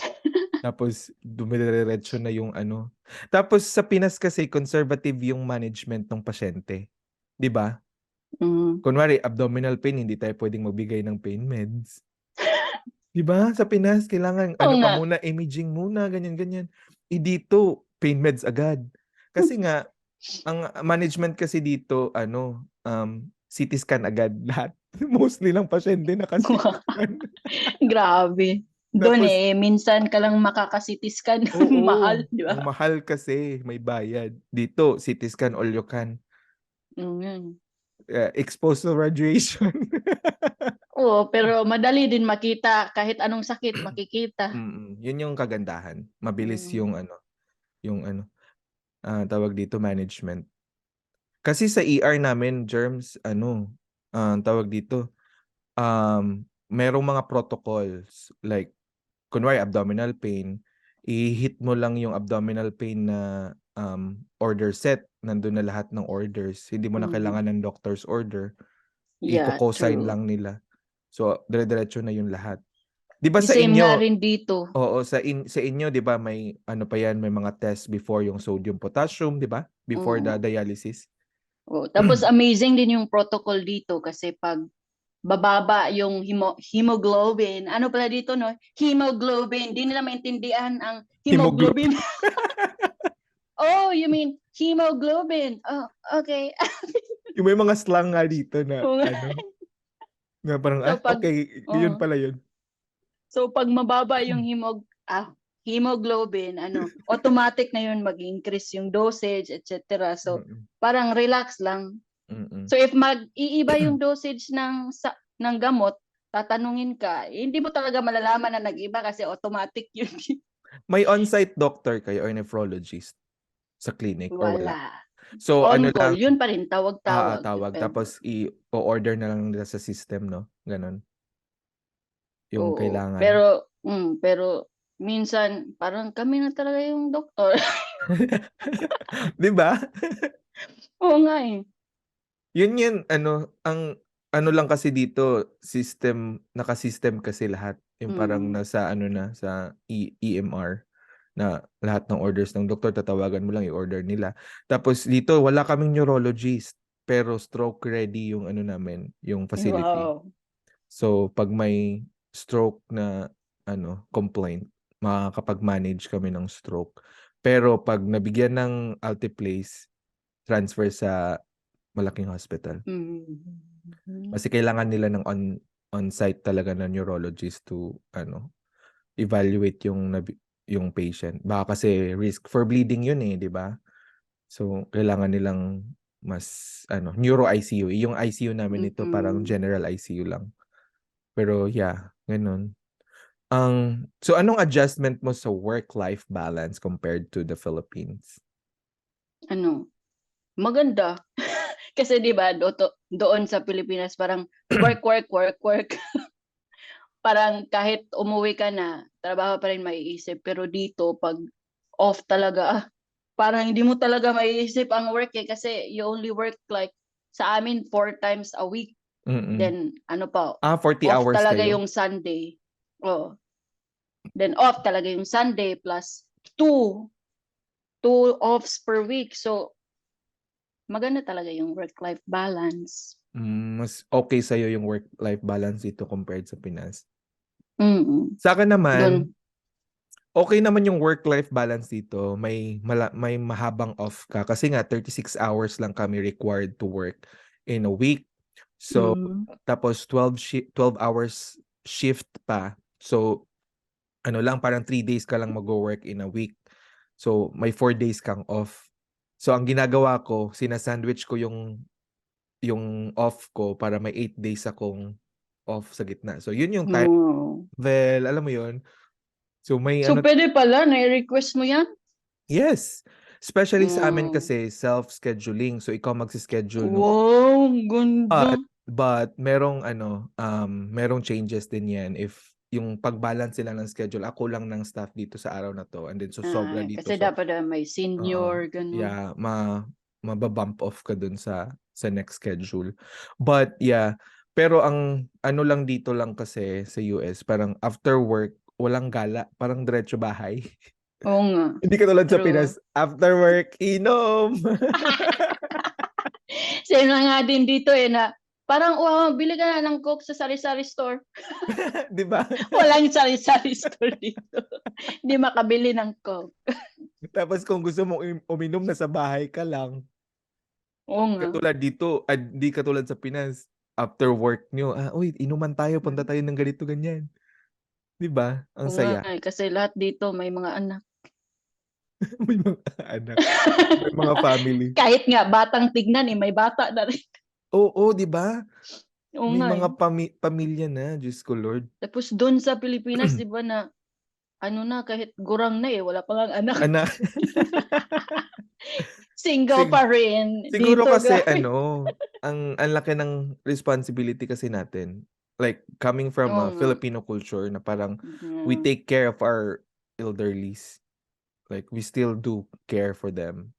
Tapos, dumidiretso na yung ano. Tapos, sa Pinas kasi, conservative yung management ng pasyente. 'Di ba? Mhm. Kunwari, abdominal pain, hindi tayo pwedeng magbigay ng pain meds. 'Di ba? Sa Pinas, kailangan, Oo ano pa nga. muna, imaging muna, ganyan-ganyan. Dito, pain meds agad. Kasi nga, ang management kasi dito, CT scan agad lahat. Mostly lang pasyente naka-CT scan. Grabe. Doon Tapos, minsan ka lang makaka-CT scan. oo, Mahal, di ang ba? mahal kasi, may bayad. Dito, CT scan all you can. Mm. Exposed to radiation. Oo, pero madali din makita kahit anong sakit makikita. Yun yung kagandahan. Mabilis Mm. tawag dito, management. Kasi sa ER namin, germs, tawag dito, merong mga protocols. Like, kunwari, abdominal pain, i-hit mo lang yung abdominal pain na order set. Nandun na lahat ng orders. Hindi mo na Mm. kailangan ng doctor's order. Yeah, I-co-sign true. lang nila. So, dire-diretso na yung lahat. 'Di ba sa Same nga inyo, rin dito. oo, sa inyo 'di ba may ano pa yan, may mga test before yung sodium potassium, 'di ba? Before the Oo. dialysis. Tapos amazing din yung protocol dito kasi pag bababa yung hemoglobin, ano pala dito no? Hemoglobin, di nila maintindihan ang Hemoglobin. hemoglobin. Oh, you mean hemoglobin? Oh, okay. Yung may mga slang nga dito na Oo nga. ano, na parang So pag okay, yun oh, pala yun. so pag mababa yung hemoglobin, automatic na yun mag-increase yung dosage, etc. So Mm. parang relax lang. Mm. So if mag-iiba yung dosage ng gamot, tatanungin ka, hindi mo talaga malalaman na nag-iba kasi automatic yun. May on-site doctor kayo or nephrologist sa clinic or wala? Wala. So On ano call, lang, yun pa rin, tawag-tawag, tawag depende. tapos i-order na lang nila sa system, no? Ganon. Yung Oo. kailangan. Pero minsan, parang kami na talaga yung doktor. 'Di ba? Oo nga eh. Yun ang ano lang kasi dito, naka-system kasi lahat. Yung parang Mm. nasa sa EMR na lahat ng orders ng doktor tatawagan mo lang i-order nila. Tapos dito wala kaming neurologist, pero stroke ready yung namin, yung facility. Wow. So pag may stroke na complaint, makakapag-manage kami ng stroke. Pero pag nabigyan ng Altiplace, transfer sa malaking hospital. Mm. Kasi kailangan nila ng on-site talaga na neurologist to evaluate yung patient. Baka kasi risk for bleeding yun 'di ba? So kailangan nilang mas neuro ICU. Yung ICU namin ito parang Mm. general ICU lang. Pero yeah, ganun. So anong adjustment mo sa work-life balance compared to the Philippines? Maganda. Kasi 'di ba doon sa Pilipinas parang work, work, work, work. Parang kahit umuwi ka na, trabaho pa rin maiisip. Pero dito, pag off talaga, parang hindi mo talaga maiisip ang work kasi you only work like sa amin 4 times a week. Mm. Then 40 off hours talaga kayo? yung Sunday. Oh. Then off talaga yung Sunday plus two two offs per week. So maganda talaga yung work-life balance. Mas okay sa'yo yung work-life balance dito compared sa Pinas. Mm. Sa akin naman, Doon. okay naman yung work-life balance dito. May mahabang off ka kasi nga 36 hours lang kami required to work in a week. So Mm. tapos 12 hours shift pa. So lang parang 3 days ka lang mag-work in a week. So may 4 days kang off. So ang ginagawa ko, sinasandwich ko yung off ko para may 8 days akong off sa gitna. So yun yung time, Oh. well, alam mo yun. So may So pwede pala, na-request mo yan? yes. Especially sa amin Mm. kasi self-scheduling. So ikaw magsi-schedule no. Wow, ang ganda. But merong changes din 'yan if yung pag-balance sila ng schedule. Ako lang ng staff dito sa araw na 'to and then so sobra dito. Kasi So dapat may oo, senior, ganun. yeah, maba-bump off ka dun sa next schedule. But yeah, pero ang ano lang dito lang kasi sa US, parang after work, walang gala, parang diretso bahay. Oo nga, Hindi katulad sa true. Pinas, after work, inom. Same na nga din dito na parang, wow, bili ka na ng Coke sa sari-sari store. 'Di ba? Walang sari-sari store dito. Hindi makabili ng Coke. Tapos kung gusto mong uminom, nasa bahay ka lang. Oo nga. Katulad dito, di katulad sa Pinas. After work nyo, uy, inuman tayo, punta tayo ng ganito, ganyan. 'Di ba? Ang Oo nga saya. kasi lahat dito may mga anak. May mga anak, may mga family. Kahit nga batang tignan may bata na rin. Oo, 'di ba? Oo May nga mga pamilya na, Diyos ko Lord. Tapos doon sa Pilipinas, di ba na, kahit gurang na wala pa lang anak. Anak. Single Sig pa rin. siguro Dito, kasi grabe. ang laki ng responsibility kasi natin. Like coming from Oo a nga. Filipino culture na parang we Yeah. take care of our elderlies. Like we still do care for them.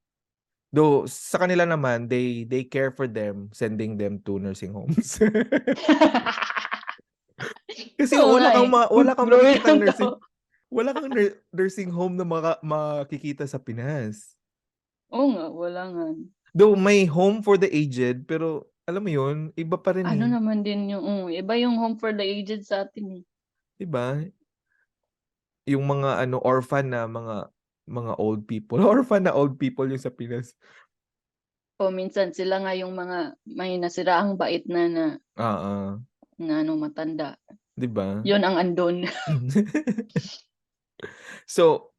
Though sa kanila naman, they care for them, sending them to nursing homes. Kasi Oo nga eh. wala kang Growing makikitang lang nursing to. nursing home na makikita sa Pinas. Oo nga, wala nga. Though may home for the aged, pero alam mo yun, iba pa rin Ano eh. naman din yung, iba yung home for the aged sa atin eh. Diba? Yung mga ano orphan na mga old people. Orphan na old people yung sa Pinas. O minsan sila nga yung mga may nasiraang bait Oo. na matanda. 'Di ba? Yun ang andon. So,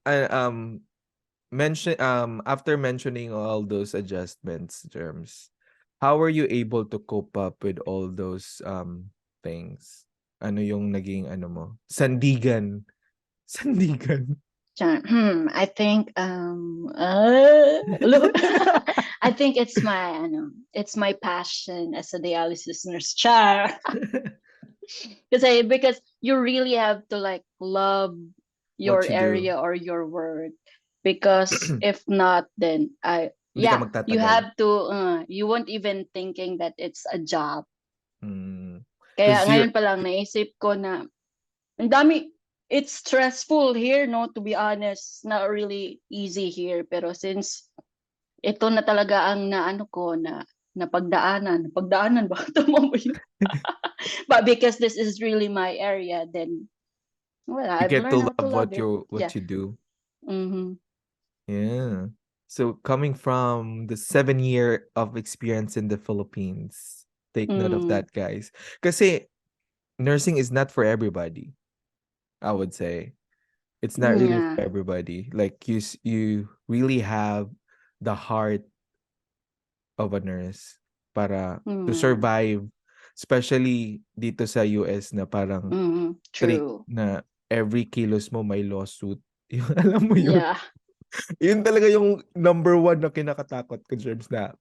after mentioning all those adjustments, Germs, how were you able to cope up with all those things? Ano yung naging ano mo? Sandigan. Sandigan. I think look, I think it's my passion as a dialysis nurse. Char. Because you really have to like love your What you do? area or your work, because if not, then Hindi ka you magtatagal. have to you won't even thinking that it's a job. Mm. Kaya Because you're ngayon pa lang naisip ko na ang dami. It's stressful here, no, to be honest. Not really easy here, pero since ito na talaga ang naano ko na napagdaanan ba tama mo yun? But because this is really my area, then well, you I've get learned to how to love love it. what Yeah. you do. Mm-hmm. Yeah. So coming from the 7 year of experience in the Philippines, take note of Mm, that, guys. Kasi nursing is not for everybody, I would say. It's not really yeah. for everybody. Like you really have the heart of a nurse para to Mm, survive, especially dito sa US na parang strict true. na every kilos mo may lawsuit. Yung alam mo yun. Yeah. Yun talaga yung number one na kinakatakot ko, Jerbs, na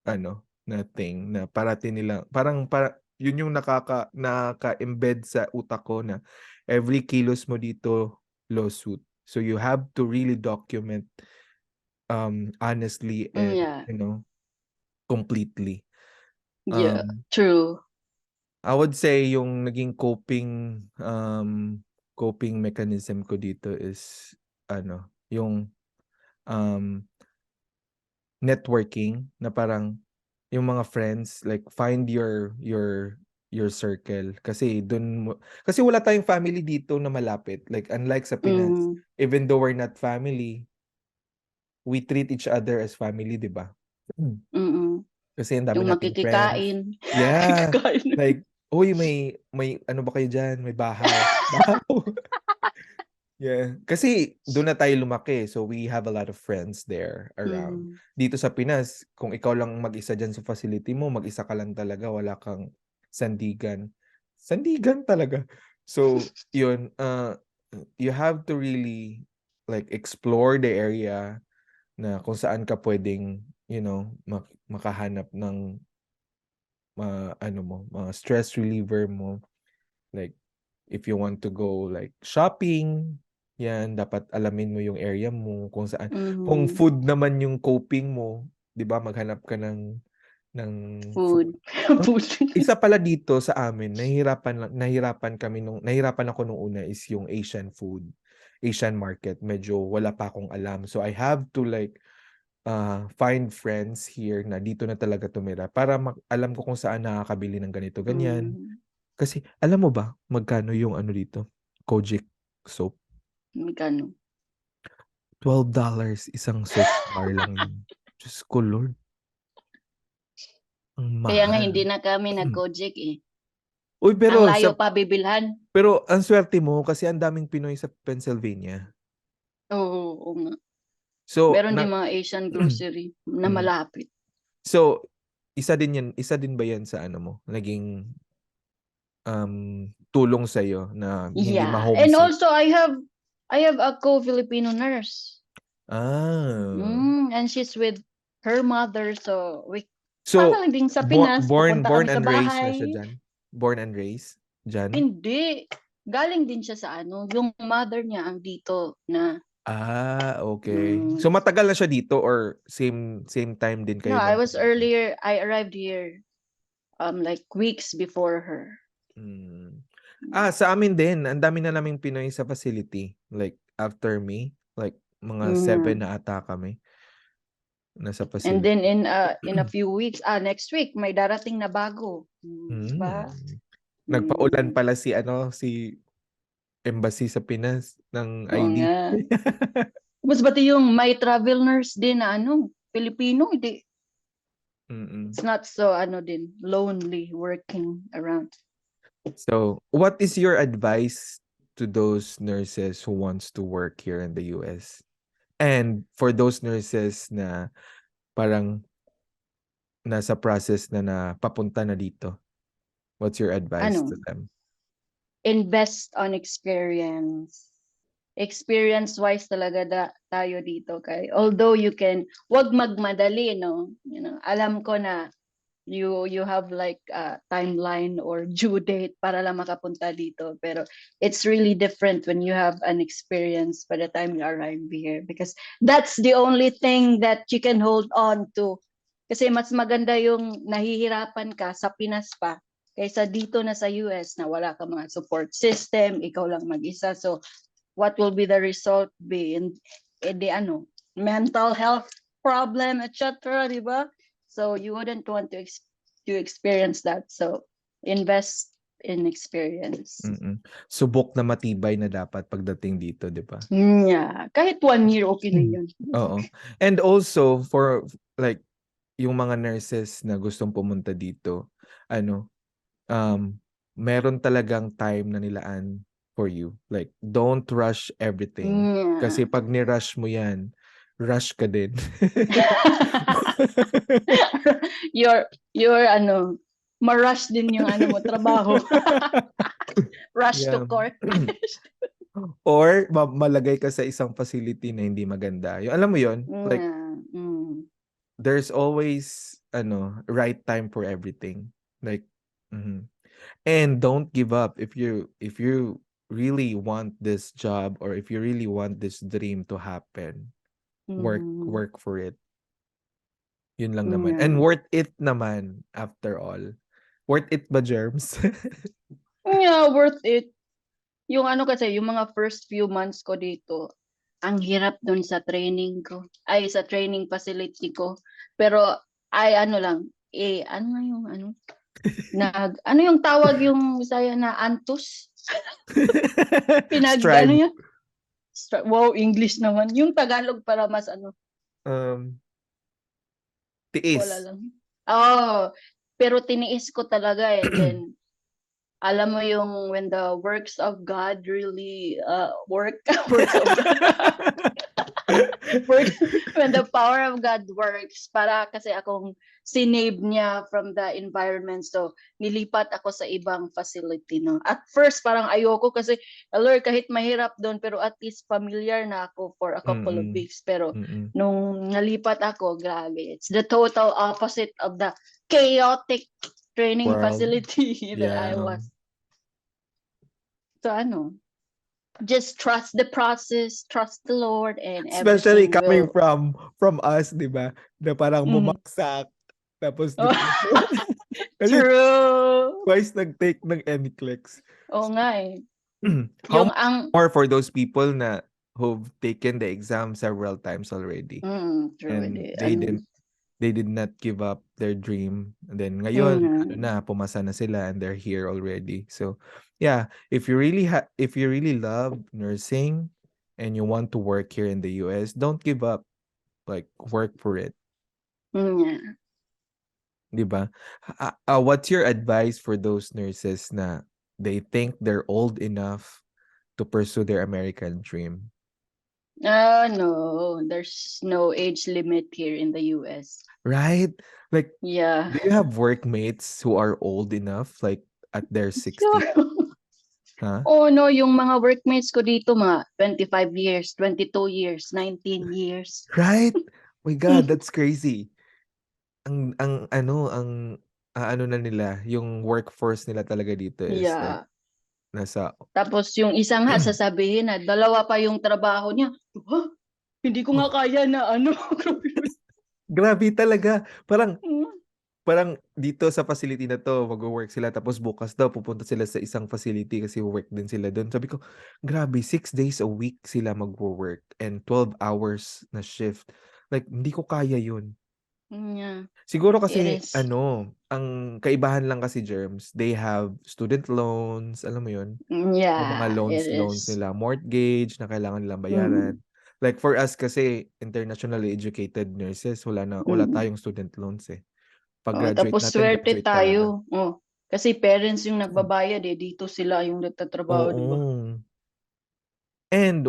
ano, na thing na parating nila. Yun yung naka-embed sa utak ko na every kilos mo dito lawsuit. So you have to really document honestly and Yeah. completely. Yeah. Um True. I would say yung naging coping mechanism ko dito is ano, yung um networking na parang yung mga friends, like find your circle kasi wala tayong family dito na malapit, like unlike sa Pinas, Mm, even though we're not family, we treat each other as family, 'di ba? mm. Kasi ang dami Yung nating friends. makikikain. Yeah, Kakain. like, "Uy, may ano ba kayo diyan, may bahaw." Bahaw. Yeah, kasi doon na tayo lumaki, so we have a lot of friends there around. Mm, Dito sa Pinas, kung ikaw lang mag-isa diyan sa facility mo, mag-isa ka lang talaga, wala kang sandigan. Sandigan talaga. So, 'yun, you have to really like explore the area na kung saan ka puwedeng, makahanap ng mga stress reliever mo. Like, if you want to go like shopping, yan, dapat alamin mo yung area mo kung saan. Kung mm. food naman yung coping mo, 'di ba, maghanap ka ng food. Food. Oh, Food. isa pala dito sa amin, nahirapan ako nung una is yung Asian food, Asian market. Medyo wala pa akong alam. So I have to like find friends here na dito na talaga tumira para alam ko kung saan nakakabili ng ganito, ganyan. Mm, Kasi alam mo ba magkano yung ano dito, Kojic soap? magkano? $12 isang soap bar lang yun. Diyos ko Lord, ang Kaya nga mahal. hindi na kami nag-Gojek eh. Uy, Ang layo pa bibilhan. pero ang swerte mo kasi ang daming Pinoy sa Pennsylvania. Oo, oo nga. So, Meron din mga Asian grocery na mm. malapit. So, isa din ba yan sa ano mo, naging tulong sa'yo na hindi Yeah. And ma-homesick? also I have a co-Filipino nurse. Ah. And she's with her mother, so we para So, lang din sa Pinas, pupunta born kami sa and raised na siya bahay. diyan? Born and raised diyan? Hindi. Galing din siya sa yung mother niya ang dito na Okay. mm, So, matagal na siya dito or same time din no, kayo nag-pumunta? I arrived here like weeks before her. Hmm. Sa amin din, ang dami na naming Pinoy sa facility. Like, after me, like, mga Mm. 7 na ata kami nasa And then facility. in a few weeks, next week may darating na bago. Hmm. Diba? Nagpaulan Mm. pala si embassy sa Pinas ng Oo ID. nga. Mas pati yung may travel nurse din na Filipino, hindi. Mm. It's not so din, lonely working around. So, what is your advice to those nurses who wants to work here in the US? And for those nurses na parang nasa process na papunta na dito, what's your advice to Ano, them? invest on experience. Experience-wise talaga tayo dito kay. Although wag magmadali, no? Alam ko na you have like a timeline or due date para lang makapunta dito, pero it's really different when you have an experience by the time you arrive here, because that's the only thing that you can hold on to. Kasi mas maganda yung nahihirapan ka sa Pinas pa kaysa dito na sa US na wala ka mga support system, ikaw lang mag-isa. So what will be the result be in the mental health problem, etc., di ba? So you wouldn't want to experience that. So invest in experience. Subok na matibay na dapat pagdating dito, 'di ba? Yeah, kahit 1 year okay na yun. Oo. And also for like yung mga nurses na gustong pumunta dito, ano, meron talagang time na nilaan for you. Like, don't rush everything. Yeah. Kasi pag ni-rush mo yan, rush ka din. Your ma-rush din yung mo trabaho. Rush to Yeah. court. Or malagay ka sa isang facility na hindi maganda. Yung alam mo yon, like Yeah. Mm. there's always right time for everything. Like and don't give up if you really want this job or if you really want this dream to happen. Work Mm. work for it. Yun lang naman. Yeah. And worth it naman after all. Worth it ba, Germs? Yeah, worth it. Yung kasi, yung mga first few months ko dito, ang hirap dun sa training ko. Ay, sa training facility ko. Pero, ay lang, ano nga yung yung tawag yung Bisaya na antus? Strive. Yun? Wow, English naman. Yung Tagalog para mas Um, wala tiis. lang. Oh, pero tiniis ko talaga, and then, alam mo yung when the works of God really works of God. Works when the power of God works, para kasi akong sinave niya from the environment, so nilipat ako sa ibang facility, no. At first parang ayoko kasi, Lord, kahit mahirap doon pero at least familiar na ako for a couple of Mm. weeks, pero Mm. nung nalipat ako, grabe, it's the total opposite of the chaotic training World. facility that I Yeah. was. So just trust the process, trust the Lord, and Especially everything coming will. from us, 'di ba? Na parang Mhm. bumagsak tapos di Oh, pa kasi true. twice nag-take ng NCLEX. Oo nga eh. How Yung much more for those people na who've taken the exam several times already true. and they did not give up their dream. And then ngayon, pumasa na sila and they're here already. So, yeah, if you really love nursing and you want to work here in the US, don't give up. Like, work for it. Yeah. 'Di ba? What's your advice for those nurses na they think they're old enough to pursue their American dream? No, there's no age limit here in the US. Right? Like, Yeah. do you have workmates who are old enough, like at their 60s? Sure. Huh? Oh no, yung mga workmates ko dito, mga 25 years, 22 years, 19 years. Right? My God, that's crazy. Ang na nila, yung workforce nila talaga dito is like Yeah. nasa Tapos yung isa nga sasabihin na dalawa pa yung trabaho niya. Huh? Hindi ko nga kaya na grabe talaga. Parang parang dito sa facility na 'to magwo-work sila tapos bukas daw pupunta sila sa isang facility kasi work din sila dun. Sabi ko, grabe 6 days a week sila magwo-work and 12 hours na shift. Like hindi ko kaya yun. Yeah, Siguro it kasi is. ano, ang kaibahan lang kasi Germs, they have student loans, alam mo yun? Yung mga Yeah, it loans is. nila, mortgage na kailangan nilang bayaran. Mm, Like for us kasi internationally educated nurses, wala mm. tayong student loans eh. Oh, Pag-graduate tapos natin, swerte graduate talaga. tayo. Oh, kasi parents yung nagbabayad eh. Dito sila yung nagtatrabaho, di ba? Oo. And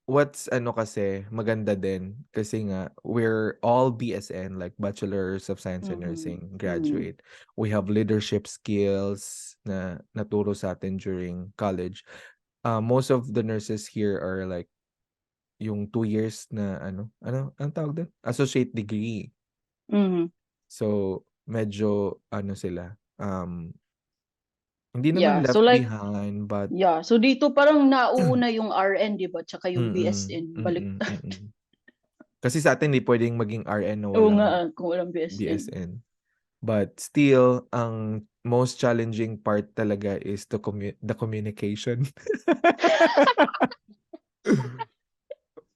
what's ano kasi maganda din kasi nga we're all BSN like Bachelors of Science in Mm, Nursing mm, graduate. We have leadership skills na naturo sa atin during college. Most of the nurses here are like yung 2 years na ang tawag doon? Associate degree. mm. So medyo ano sila hindi naman Yeah, so left like, behind but yeah. So dito parang nauuna yung RN, di ba? Tsaka yung mm, BSN. Balik. mm, mm. Kasi sa atin hindi puwedeng maging RN na Oo nga, walang kung walang BSN. BSN. But still, ang most challenging part talaga is the communication.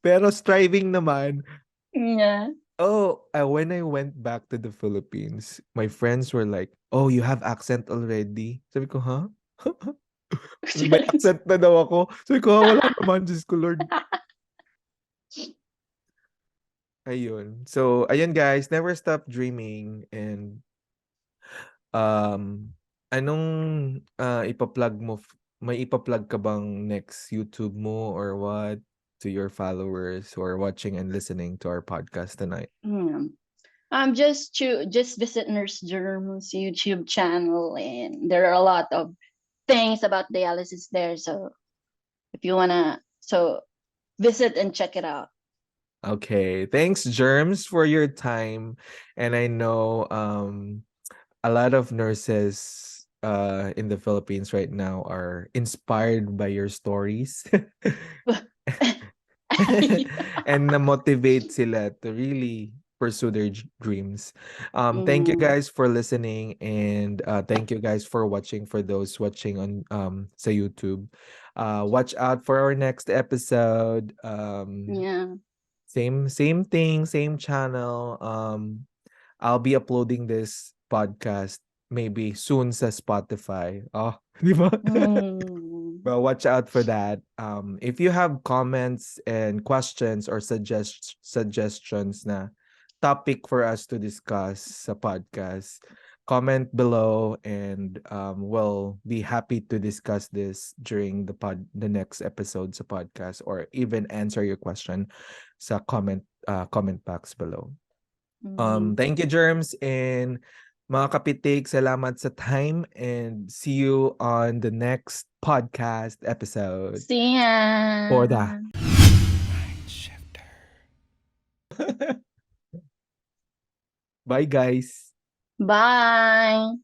Pero striving naman. Yeah. When I went back to the Philippines, my friends were like, "Oh, you have accent already?" Sabi ko, "Huh?" May accent na daw ako. Sabi ko, "Ah, wala naman, Diyos ko Lord." Ayun. So, ayun guys, never stop dreaming and Um, anong, ipa-plug mo may ipa-plug ka bang next YouTube mo or what to your followers who are watching and listening to our podcast tonight? Hmm. Just visit Nurse Germ's YouTube channel, and there are a lot of things about dialysis there. So if you wanna, so visit and check it out. Okay. Thanks, Germs, for your time. And I know a lot of nurses in the Philippines right now are inspired by your stories. And na-motivate sila to really pursue their dreams. Thank you Mm, guys for listening and thank you guys for watching for those watching on sa YouTube. Watch out for our next episode. yeah. Same thing, same channel. I'll be uploading this podcast maybe soon sa Spotify. Oh, di ba? Mm, Well, watch out for that. If you have comments and questions or suggestions na topic for us to discuss sa podcast, comment below and we'll be happy to discuss this during the next episode sa podcast or even answer your question sa comment box below. mm. Thank you, Germs, and mga kapitik, salamat sa time and see you on the next podcast episode See for the ya. ShiftER. Bye, guys. Bye.